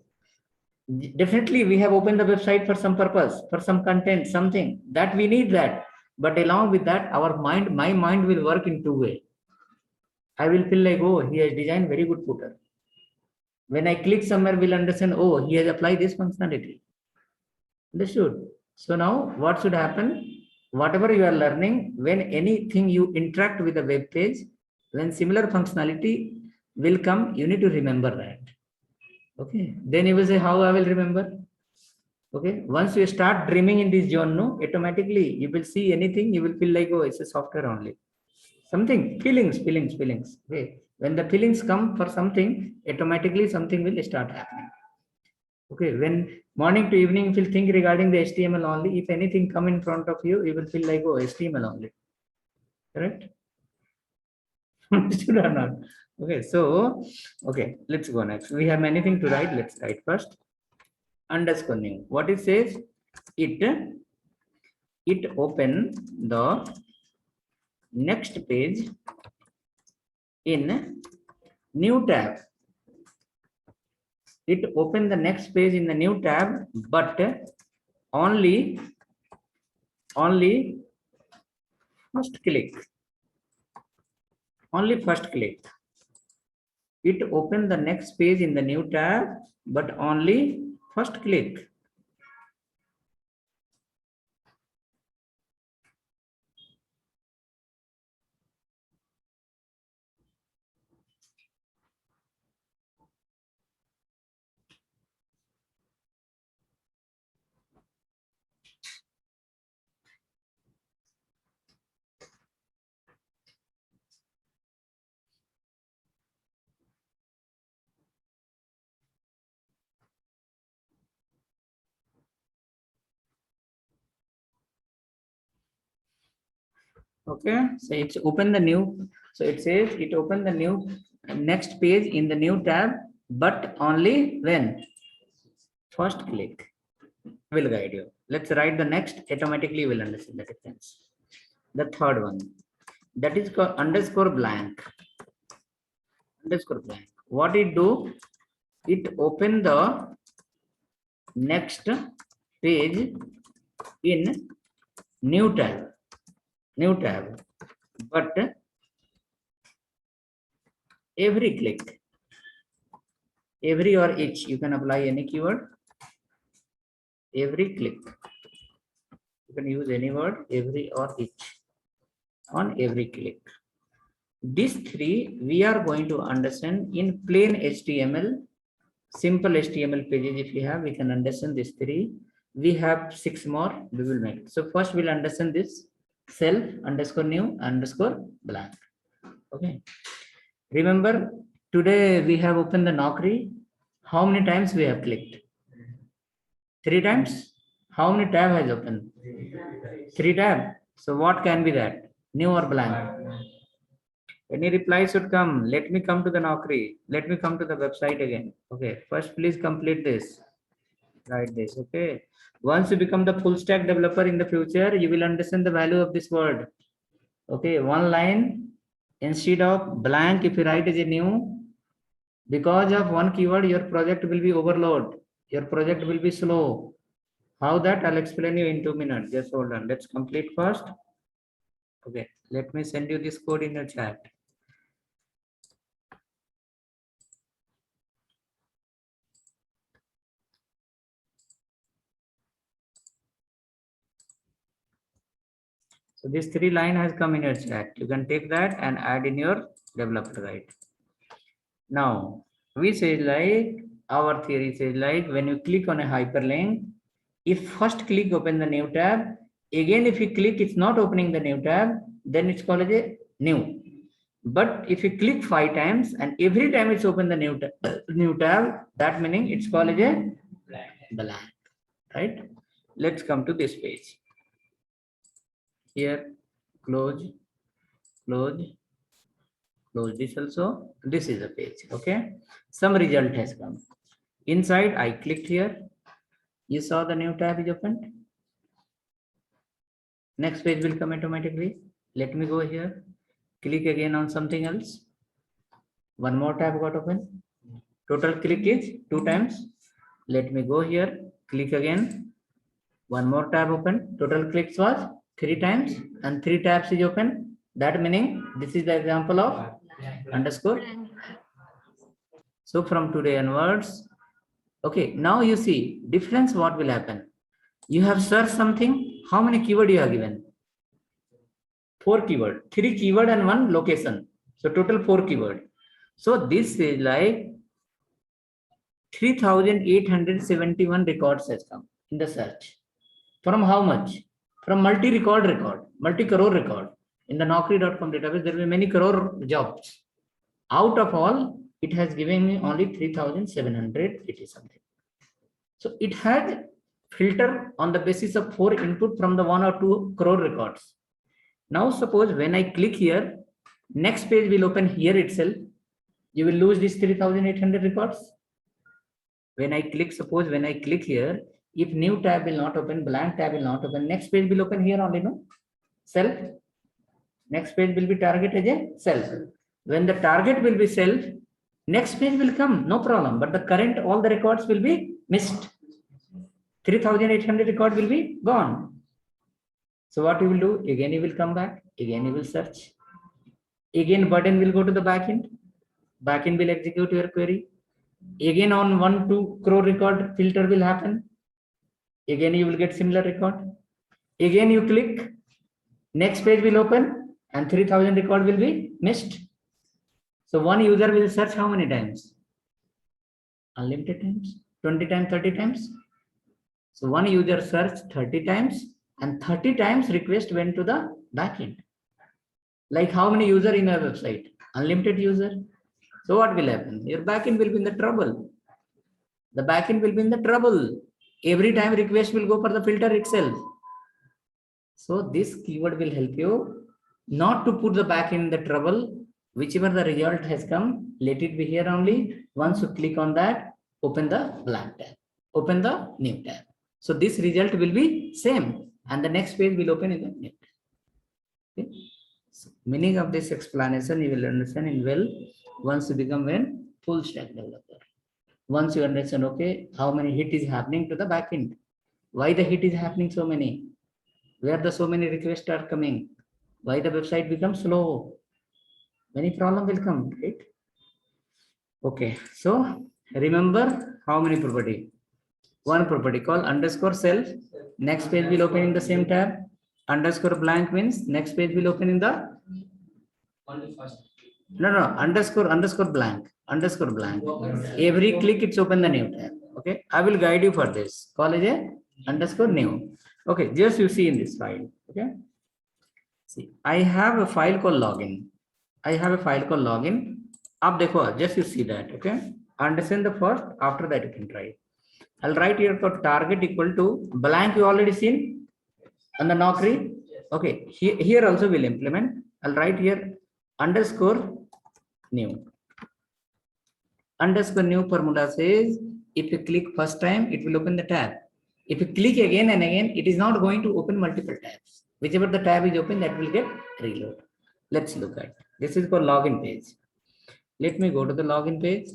definitely we have opened the website for some purpose, for some content, something that we need that. But along with that, my mind will work in two ways. I will feel like, oh, he has designed very good footer. When I click somewhere, we'll understand, oh, he has applied this functionality. Understood? So now what should happen? Whatever you are learning, when anything you interact with the web page, when similar functionality will come, you need to remember that. Okay. Then you will say, how I will remember? Okay. Once you start dreaming in this zone, no, automatically you will see anything, you will feel like, oh, it's a software only. Something, feelings. Okay. When the feelings come for something, automatically something will start happening. Okay, when morning to evening, if you think regarding the HTML only, if anything come in front of you, you will feel like, oh, HTML only. Correct? Understood or not? Okay, so, okay, let's go next. We have many things to write. Let's write first. Underscore new. What it says, it open the next page in new tab. It open the next page in the new tab, but only first click. Only first click. It open the next page in the new tab, but only first click. Okay, so it's open the new. So it says it open the new next page in the new tab, but only when first click. Will guide you. Let's write the next. Automatically, you will understand the difference. The third one, that is called underscore blank. Underscore blank. What it do? It open the next page in new tab. New tab, but every click, every or each, you can apply any keyword. Every click, you can use any word, every or each, on every click. These three we are going to understand in plain HTML, simple HTML pages. If you have, we can understand these three. We have 6 more, we will make. So first we'll understand this self underscore new underscore blank. Okay. Remember, today we have opened the Naukri. How many times we have clicked? 3 times. How many tab has opened? 3 tab. So what can be that? New or blank? Any reply should come. Let me come to the Naukri. Let me come to the website again. Okay. First, please complete this. Write this. Okay. Once you become the full stack developer in the future, you will understand the value of this word. Okay. One line instead of blank, if you write as a new, because of one keyword, your project will be overload. Your project will be slow. How that? I'll explain you in 2 minutes. Just hold on. Let's complete first. Okay. Let me send you this code in your chat. So this 3 line has come in your chat. You can take that and add in your developer guide. Now we say like, our theory says like, when you click on a hyperlink, If first click open the new tab, again if you click it's not opening the new tab, then it's called as a new. But if you click 5 times and every time it's open the new tab, that meaning it's called as a blank, right? Let's come to this page. Here, close, close, close this also. This is the page, okay? Some result has come. Inside, I clicked here. You saw the new tab is opened. Next page will come automatically. Let me go here. Click again on something else. One more tab got open. Total click is 2 times. Let me go here. Click again. One more tab open. Total clicks was 3 times and 3 tabs is open. That meaning this is the example of underscore. So from today onwards, okay, now you see difference. What will happen? You have searched something. How many keyword you have given? 4 keyword, 3 keyword and 1 location. So total 4 keyword. So this is like 3,871 records has come in the search. From how much? From multi-crore record. In the Naukri.com database, there will be many crore jobs. Out of all, it has given me only 3,780 something. So it had filter on the basis of 4 input from the 1 or 2 crore records. Now suppose when I click here, next page will open here itself. You will lose these 3,800 records. When I click, suppose when I click here, if new tab will not open, blank tab will not open, next page will open here only, no? Self. Next page will be target as a self. When the target will be self, next page will come, no problem. But the current, all the records will be missed. 3,800 record will be gone. So what you will do? Again, you will come back. Again, you will search. Again, button will go to the backend. Backend will execute your query. Again, on 1-2 crore record filter will happen. Again, you will get similar record. Again, you click. Next page will open and 3,000 record will be missed. So one user will search how many times? Unlimited times, 20 times, 30 times. So one user searched 30 times and 30 times request went to the backend. Like how many user in your website? Unlimited user. So what will happen? Your backend will be in the trouble. The backend will be in the trouble. Every time request will go for the filter itself. So this keyword will help you not to put the backend in the trouble. Whichever the result has come, let it be here only. Once you click on that, open the blank tab, open the new tab. So this result will be same and the next page will open in the new tab. Okay. So meaning of this explanation you will understand in well once you become a full stack developer. Once you understand, okay, how many hit is happening to the backend, why the hit is happening so many, where the so many requests are coming, why the website becomes slow, many problem will come, right? Okay, so remember how many property? One property called underscore self. Next page will open in the same tab. Underscore blank means next page will open in the underscore blank. Every click it's open the new tab. Okay, I will guide you for this. Call it a underscore new. Okay, just you see in this file. Okay, see, I have a file called login. Up dekho, just you see that. Okay, understand the first. After that you can try. I'll write here for target equal to blank. You already seen on the Naukri. Okay, here also we'll implement. I'll write here underscore new. Underscore new formula says if you click first time, it will open the tab. If you click again and again, it is not going to open multiple tabs. Whichever the tab is open, that will get reload. Let's look at this is for login page. Let me go to the login page.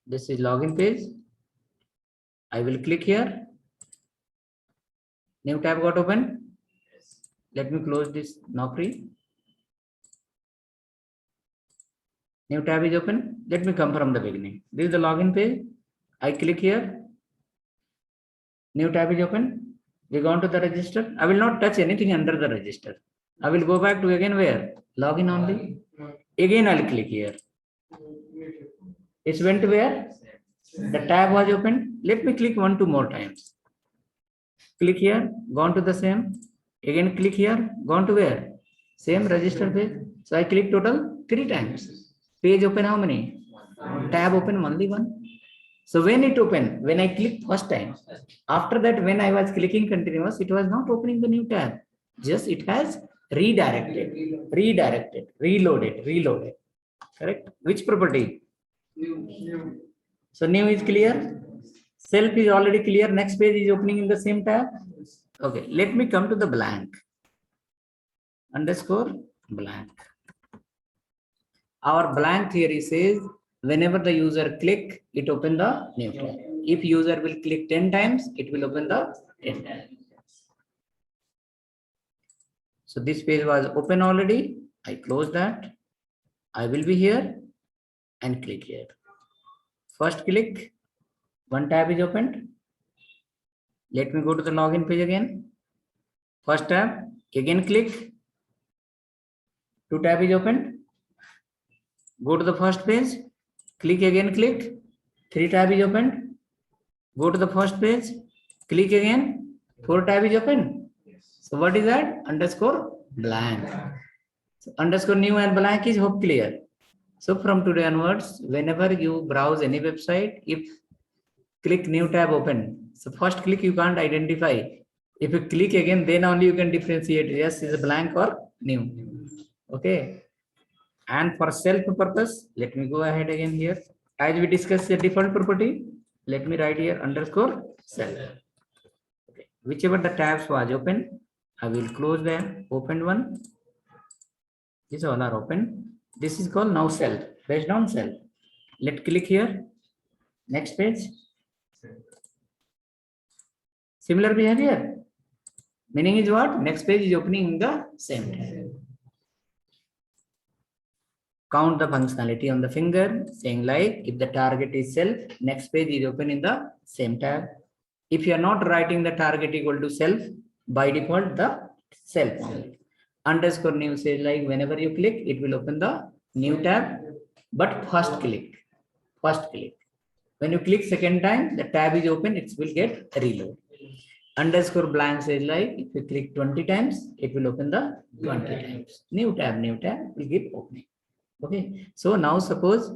This is login page. I will click here. New tab got open. Let me close this Naukri. New tab is open. Let me come from the beginning. This is the login page. I click here. New tab is open. We go on to the register. I will not touch anything under the register. I will go back to again where? Login only. Again I'll click here. It went to where? The tab was opened. Let me click 1, 2 more times. Click here, gone to the same. Again click here, gone to where? Same register page. So I click total 3 times. Page open how many? Tab open only one. So when it opened, when I clicked first time, after that when I was clicking continuous, it was not opening the new tab. Just it has redirected, reloaded. Correct? Which property? So new is clear. Self is already clear. Next page is opening in the same tab. Okay, let me come to the blank. Underscore blank. Our blank theory says whenever the user click, it open the new tab. If user will click 10 times, it will open the 10 times. So this page was open already. I close that. I will be here and click here. First click, one tab is opened. Let me go to the login page again. First tab, again click. 2 tab is opened. Go to the first page, click again, click. 3 tab is opened. Go to the first page, click again. 4 tab is opened. So what is that? Underscore blank. So underscore new and blank is hope clear. So from today onwards, whenever you browse any website, if click new tab open. So first click you can't identify. If you click again, then only you can differentiate yes is blank or new. Okay. And for self purpose, let me go ahead again here. As we discussed the default property, let me write here underscore self. Okay. Whichever the tabs was open, I will close the opened one. These all are open. This is called now self, based on self. Let's click here. Next page. Similar behavior. Meaning is what? Next page is opening in the same tab. Count the functionality on the finger, saying like if the target is self, next page is open in the same tab. If you are not writing the target equal to self, by default the self only. Underscore new says like whenever you click, it will open the new tab, but first click. When you click second time, the tab is open, it will get reload. Underscore blank says like if you click 20 times, it will open the 20 times. New tab will keep opening. Okay, so now suppose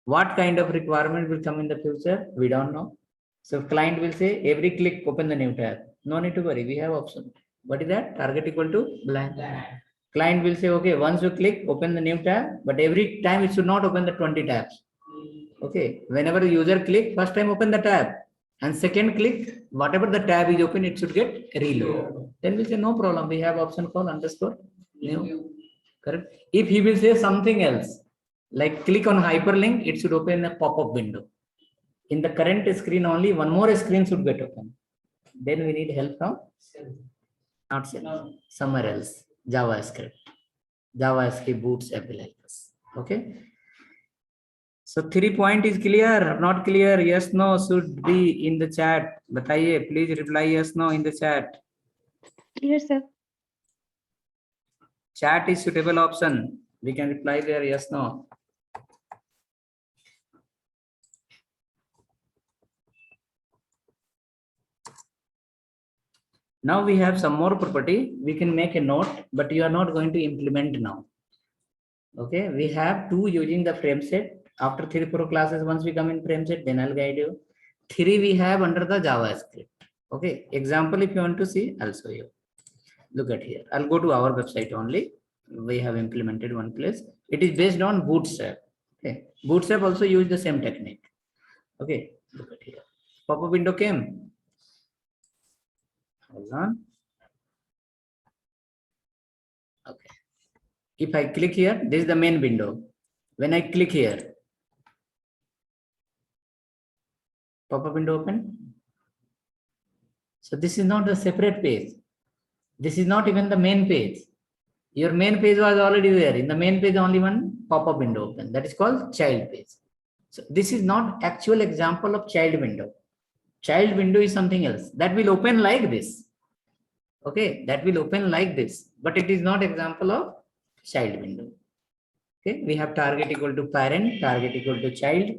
what kind of requirement will come in the future, we don't know. So client will say every click open the new tab. No need to worry, we have option. What is that? Target equal to blank. Client will say, okay, once you click, open the new tab, but every time it should not open the 20 tabs. Okay, whenever the user click, first time open the tab, and second click, whatever the tab is open, it should get reload. Then we say no problem, we have option called underscore new. Correct. If he will say something else, like click on hyperlink, it should open a pop-up window. In the current screen only, one more screen should get open. Then we need help from not somewhere else. JavaScript Bootstrap will help us. Okay. So 3 point is clear, not clear? Yes, no should be in the chat. Bataiye, please reply yes, no in the chat. Yes, sir. Chat is suitable option. We can reply there yes, no. Now we have some more property. We can make a note, but you are not going to implement now. Okay, we have 2 using the frame set. After 3-4 classes, once we come in frame set, then I'll guide you. 3 we have under the JavaScript. Okay, example if you want to see, I'll show you. Look at here. I'll go to our website only. We have implemented one place. It is based on Bootstrap. Okay, Bootstrap also use the same technique. Okay, look at here. Pop-up window came. Hold on. Okay. If I click here, this is the main window. When I click here, pop-up window open. So this is not a separate page. This is not even the main page. Your main page was already there. In the main page, only one pop-up window open. That is called child page. So this is not actual example of child window. Child window is something else. That will open like this. Okay, that will open like this. But it is not example of child window. Okay, we have target equal to parent, target equal to child.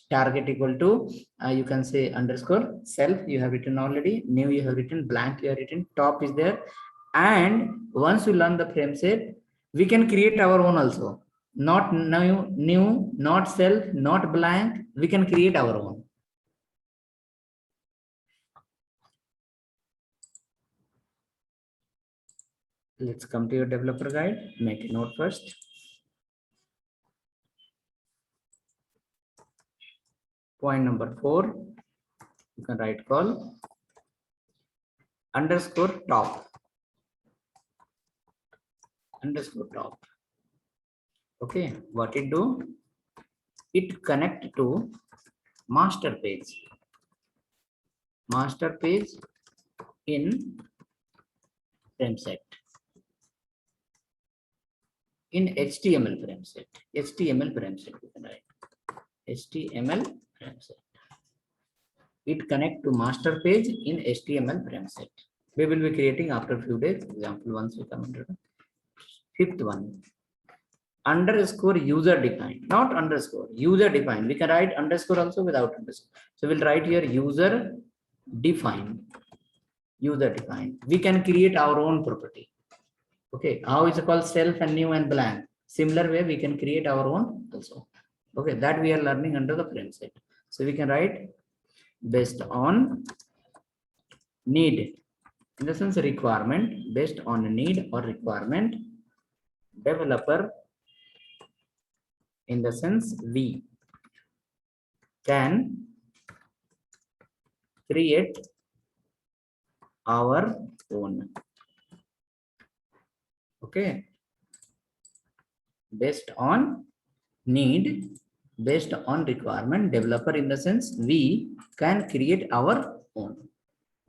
target equal to you can say underscore self, you have written already, new you have written, blank you have written, top is there. And once you learn the frame set, we can create our own also, not new, not self, not blank, we can create our own. Let's come to your developer guide, make a note first. Point number 4, you can write call underscore top, underscore top. Okay, what it do? It connect to master page in frame set, in HTML frame set, HTML frame set, you can write HTML frame set. It connect to master page in HTML frame set. We will be creating after a few days. Example, once we come into the 5th one, underscore user defined, not underscore, user defined. We can write underscore also without underscore. So we'll write here user defined, user defined. We can create our own property. Okay, how is it called self and new and blank? Similar way we can create our own also. Okay, that we are learning under the frame set. So we can write based on need, in the sense requirement, based on need or requirement, developer, in the sense we can create our own. Okay, based on need, based on requirement, developer, in the sense we can create our own.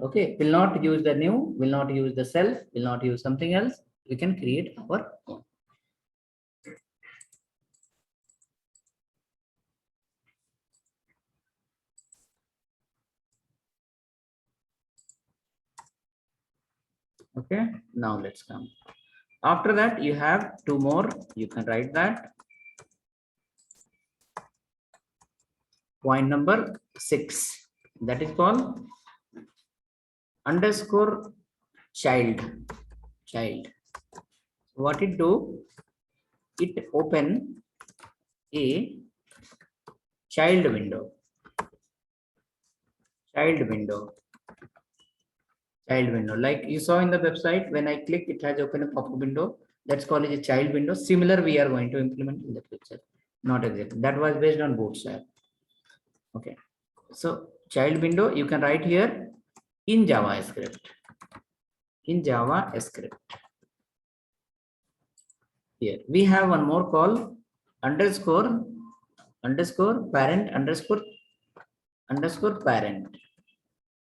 Okay, will not use the new, will not use the self, will not use something else, we can create our own. Okay, now let's come. After that, you have 2 more, you can write that. Point number 6, that is called underscore child. What it do? It open a child window. Like you saw in the website, when I click, it has opened a pop-up window. That's called a child window. Similar we are going to implement in the future. Not exactly. That was based on Bootstrap. Okay. So child window, you can write here in JavaScript. Here we have one more call underscore parent underscore parent.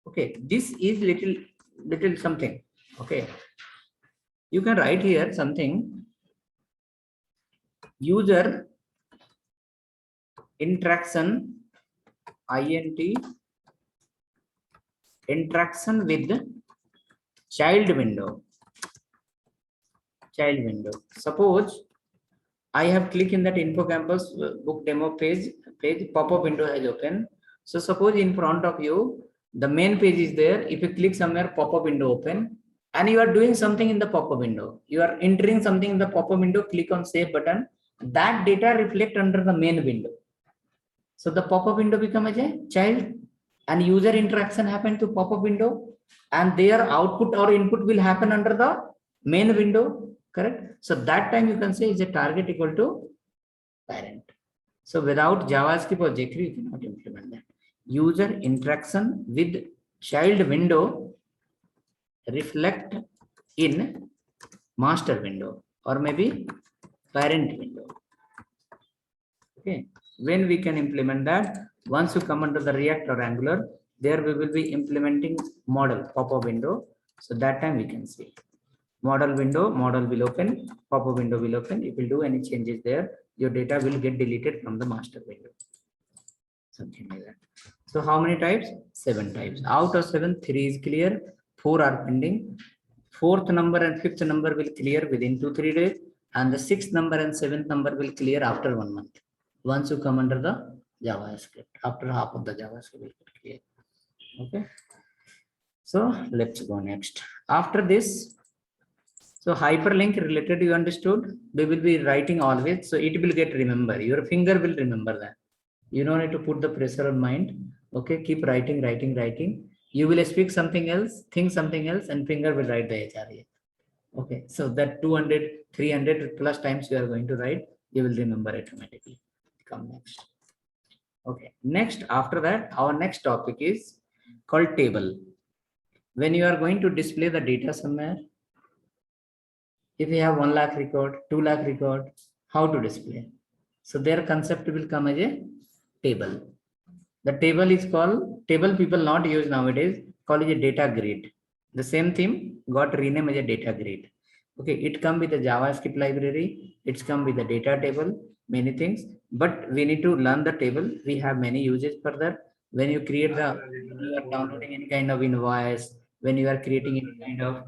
Okay, this is little something. Okay, you can write here something user interaction, int interaction with child window. Suppose I have clicked in that InfoCampus book demo page pop-up window has opened. So suppose in front of you the main page is there. If you click somewhere, pop-up window open, and you are doing something in the pop-up window, you are entering something in the pop-up window, click on save button, that data reflect under the main window. So the pop-up window become as a child, and user interaction happen to pop-up window, and their output or input will happen under the main window. Correct. So that time you can say is a target equal to parent. So without JavaScript or jQuery, you cannot implement that. User interaction with child window reflect in master window or maybe parent window. Okay. When we can implement that, once you come under the React or Angular, there we will be implementing model pop-up window. So that time we can see. Model will open, pop-up window will open. If you do any changes there, your data will get deleted from the master window. Something like that. So how many types? 7 types. Out of 7, 3 is clear, 4 are pending. 4th number and 5th number will clear within 2-3 days, and the 6th number and 7th number will clear after 1 month. Once you come under the JavaScript. After half of the JavaScript will get clear. Okay. So let's go next. After this, so hyperlink related, you understood? We will be writing always, so it will get remember. Your finger will remember that. You don't need to put the pressure on mind. Okay, keep writing, writing, writing. You will speak something else, think something else, and finger will write the HRA. Okay, so that 200, 300 plus times you are going to write, you will remember automatically. Come next. Okay, next after that, our next topic is called table. When you are going to display the data somewhere, if you have 1 lakh record, 2 lakh record, how to display? So their concept will come as a table. The table is called, table people not use nowadays, call it a data grid. The same theme got renamed as a data grid. Okay, it come with a JavaScript library, it's come with a data table, many things, but we need to learn the table. We have many uses for that. When you create the, when you are downloading any kind of invoice, when you are creating any kind of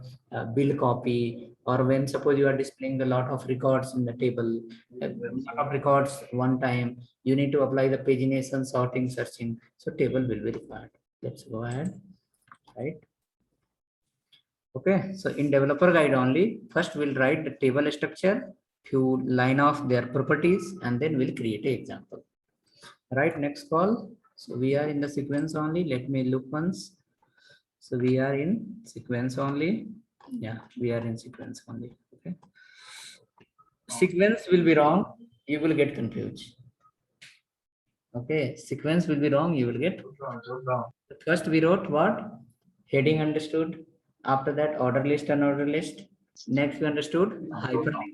bill copy, or when suppose you are displaying a lot of records in the table, a lot of records one time, you need to apply the pagination, sorting, searching. So table will be required. Let's go ahead, right? Okay, so in developer guide only, first we'll write the table structure, few line of their properties, and then we'll create an example. Right, next call. So we are in the sequence only. Let me look once. So we are in sequence only. Yeah, we are in sequence only. Okay. Sequence will be wrong. You will get confused. Okay, sequence will be wrong. You will get. First we wrote what? Heading understood. After that, order list and order list. Next we understood hyperlink.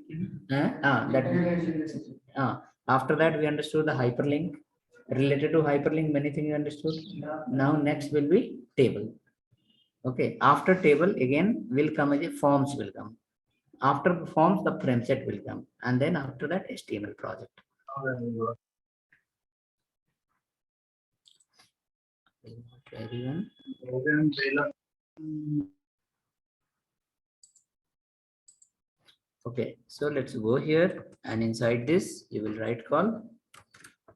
After that we understood the hyperlink. Related to hyperlink, many things you understood. Now next will be table. Okay. After table again will come as a forms will come. After forms, the frame set will come, and then after that HTML project. Everyone. Okay, so let's go here, and inside this you will write call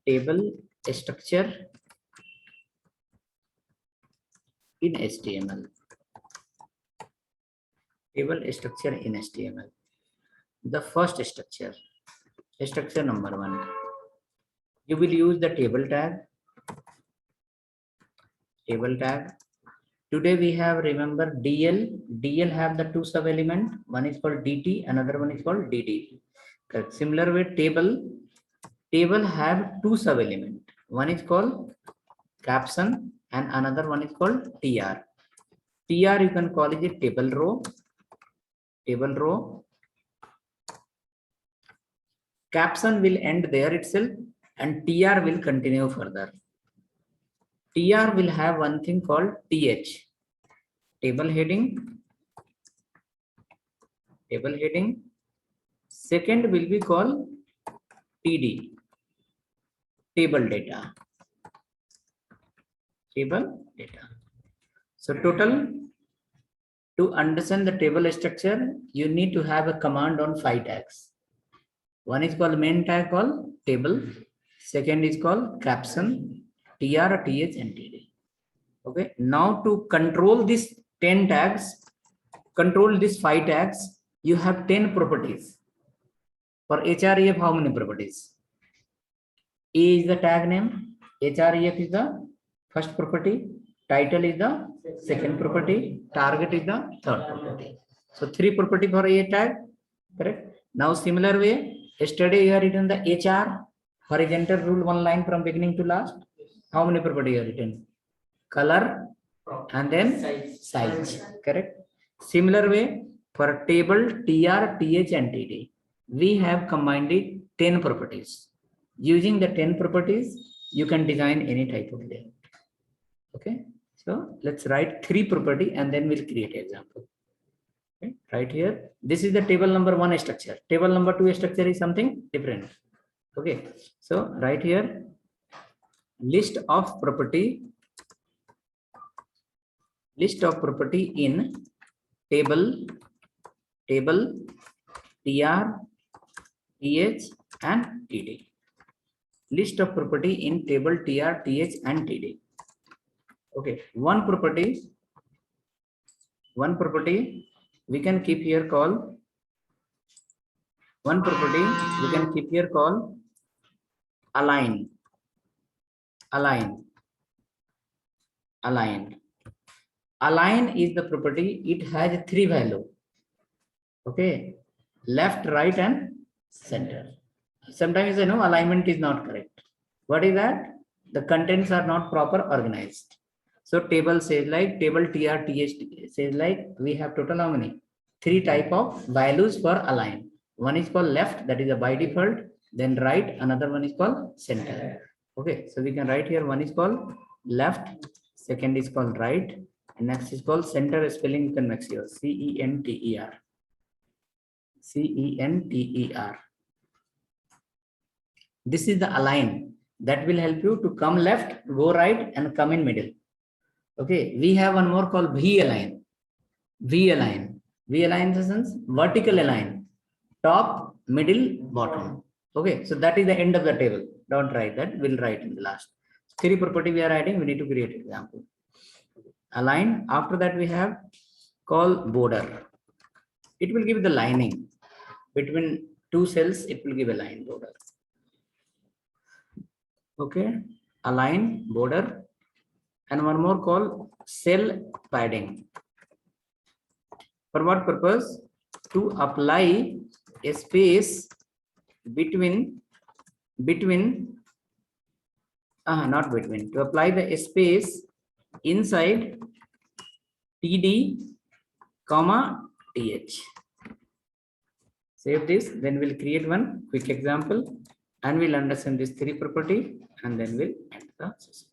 table structure in HTML. Table structure in HTML. The first structure number 1. You will use the table tag. Table tag. Today we have, remember, DL. DL have the 2 sub element. One is called DT, another one is called DD. Correct. Similar way, table have 2 sub element. One is called caption and another one is called TR. TR you can call it a table row. Table row. Caption will end there itself and TR will continue further. TR will have one thing called TH. Table heading. Table heading. Second will be called TD. Table data. Table data. So total, to understand the table structure, you need to have a command on 5 tags. One is called main tag called table. Second is called caption, TR, TH, and TD. Okay. Now to control these 10 tags, control these 5 tags, you have 10 properties. For href, how many properties? A is the tag name, href is the first property, title is the second property, target is the third property. So 3 property for a tag, correct? Now similar way, yesterday you have written the HR, horizontal rule, 1 line from beginning to last. How many property you have written? Color and then size, correct? Similar way, for table TR, TH, and TD, we have combined it 10 properties. Using the 10 properties, you can design any type of layout. Okay, so let's write 3 property and then we'll create example. Okay, right here, this is the table number 1 structure. Table number 2 structure is something different. Okay, so right here, list of property in table, TR, TH, and TD. list of property in table TR, TH and TD. Okay, one property we can keep here called align. Align is the property, it has three values. Okay, left, right and center. Sometimes I know alignment is not correct. What is that? The contents are not proper organized. So table says like table TR, TH says like we have total how many? Three type of values for align. One is called left, that is a by default. Then right, another one is called center. Okay, so we can write here, one is called left, second is called right, and next is called center. Spelling you can mix here, CENTER. CENTER. This is the align that will help you to come left, go right, and come in middle. Okay, we have one more called V-align. V-align in the sense vertical align, top, middle, bottom. Okay, so that is the end of the table. Don't write that, we'll write in the last. Three property we are adding, we need to create example. Align, after that we have called border. It will give the lining between two cells, it will give a line border. Okay, align, border, and one more called cell padding. For what purpose? To apply a space to apply the space inside TD, comma TH. Save this, then we'll create one quick example and we'll understand this three property and then we'll end the session.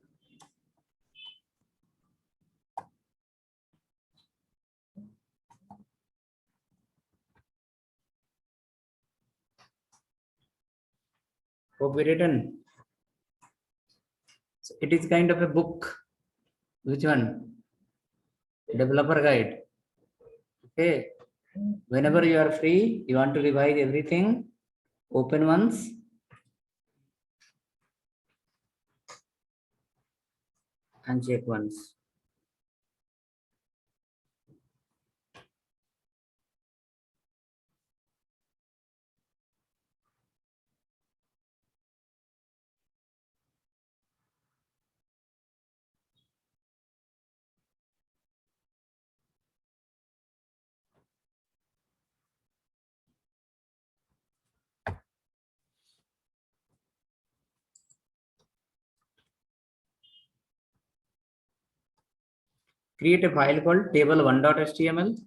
Hope we written. So it is kind of a book. Which one? Developer guide. Okay. Whenever you are free, you want to revise everything, open once. And check once. Create a file called table1.html.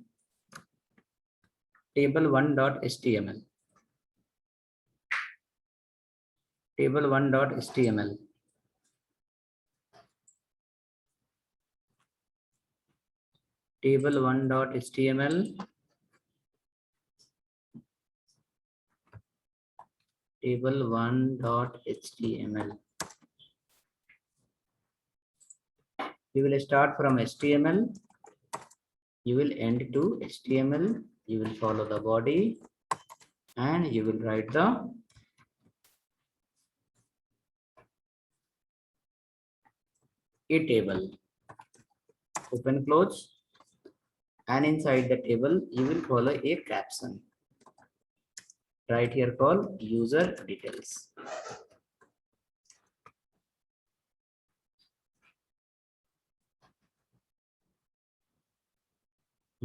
Table1.html. Table1.html. Table1.html. Table1.html. You will start from HTML. You will end to HTML. You will follow the body and you will write the a table. Open, close, and inside the table you will follow a caption. Right here called user details.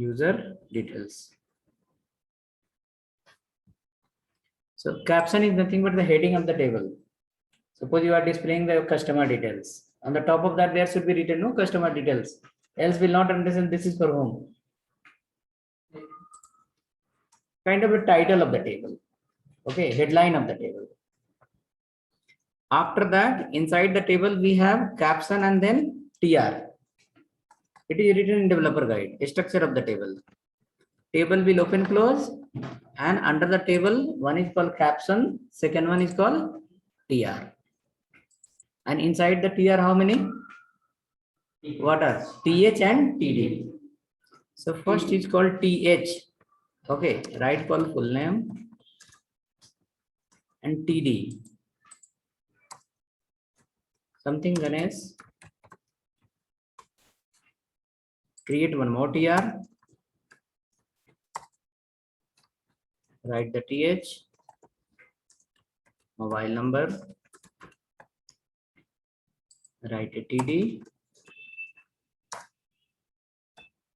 User details. So caption is nothing but the heading of the table. Suppose you are displaying the customer details. On the top of that, there should be written no customer details. Else will not understand this is for whom. Kind of a title of the table. Okay, headline of the table. After that, inside the table, we have caption and then TR. It is written in developer guide, structure of the table. Table will open, close, and under the table, one is called caption, second one is called TR. And inside the TR, how many? What are TH and TD? So first is called TH. Okay, write called full name and TD. something Ganesh. Create one more TR. Write the TH, mobile number, write a TD,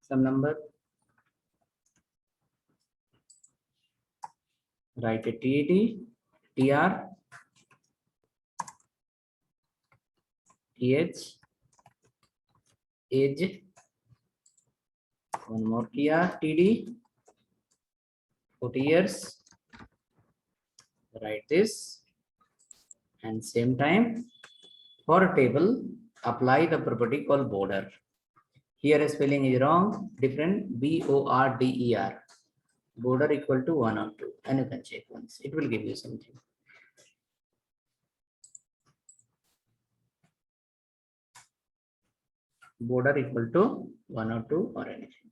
some number, write a TD, TR, TH, age, one more TR, TD, 40 years, write this, and same time for a table, apply the property called border. Here a spelling is wrong, different, BORDER. Border equal to 1 or 2, and you can check once. It will give you something. Border equal to 1 or 2 or anything.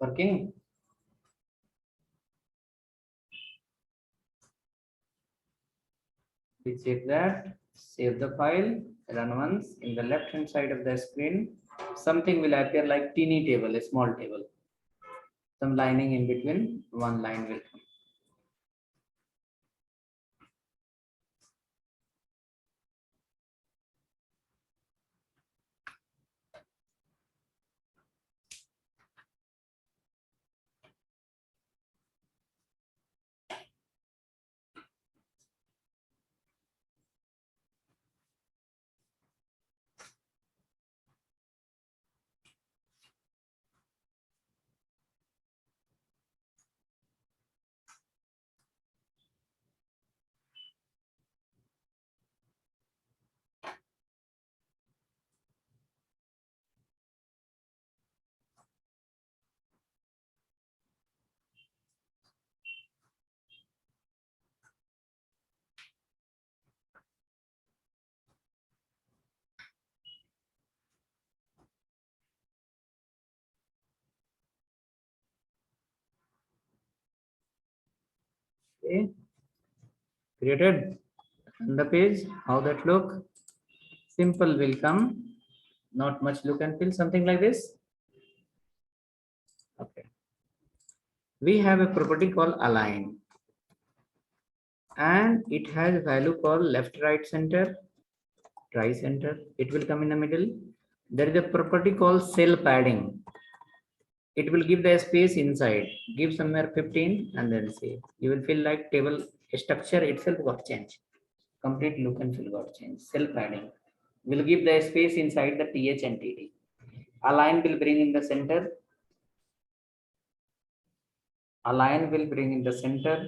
Working? We check that, save the file, run once. In the left hand side of the screen, something will appear like teeny table, a small table. Some lining in between, one line will come. Okay. Created on the page, how that look? Simple will come, not much look and feel, something like this. Okay. We have a property called align, and it has a value called left, right, center, try center. It will come in the middle. There is a property called cell padding. It will give the space inside. Give somewhere 15 and then say you will feel like table structure itself got changed. Complete look and feel got changed. Cell padding will give the space inside the TH and TD. Align will bring in the center. Align will bring in the center.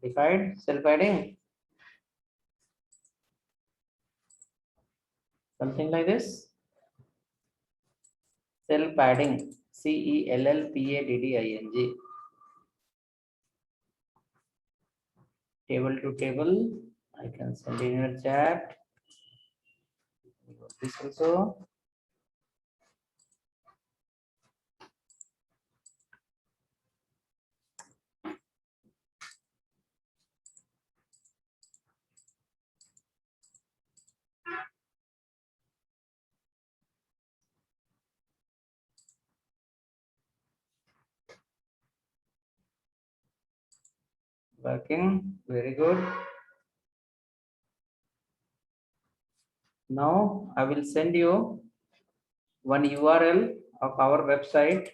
Defined cell padding. Something like this. Cell padding. CELLPADDING. Table to table. I can send in your chat. This also. Working, very good. Now I will send you one URL of our website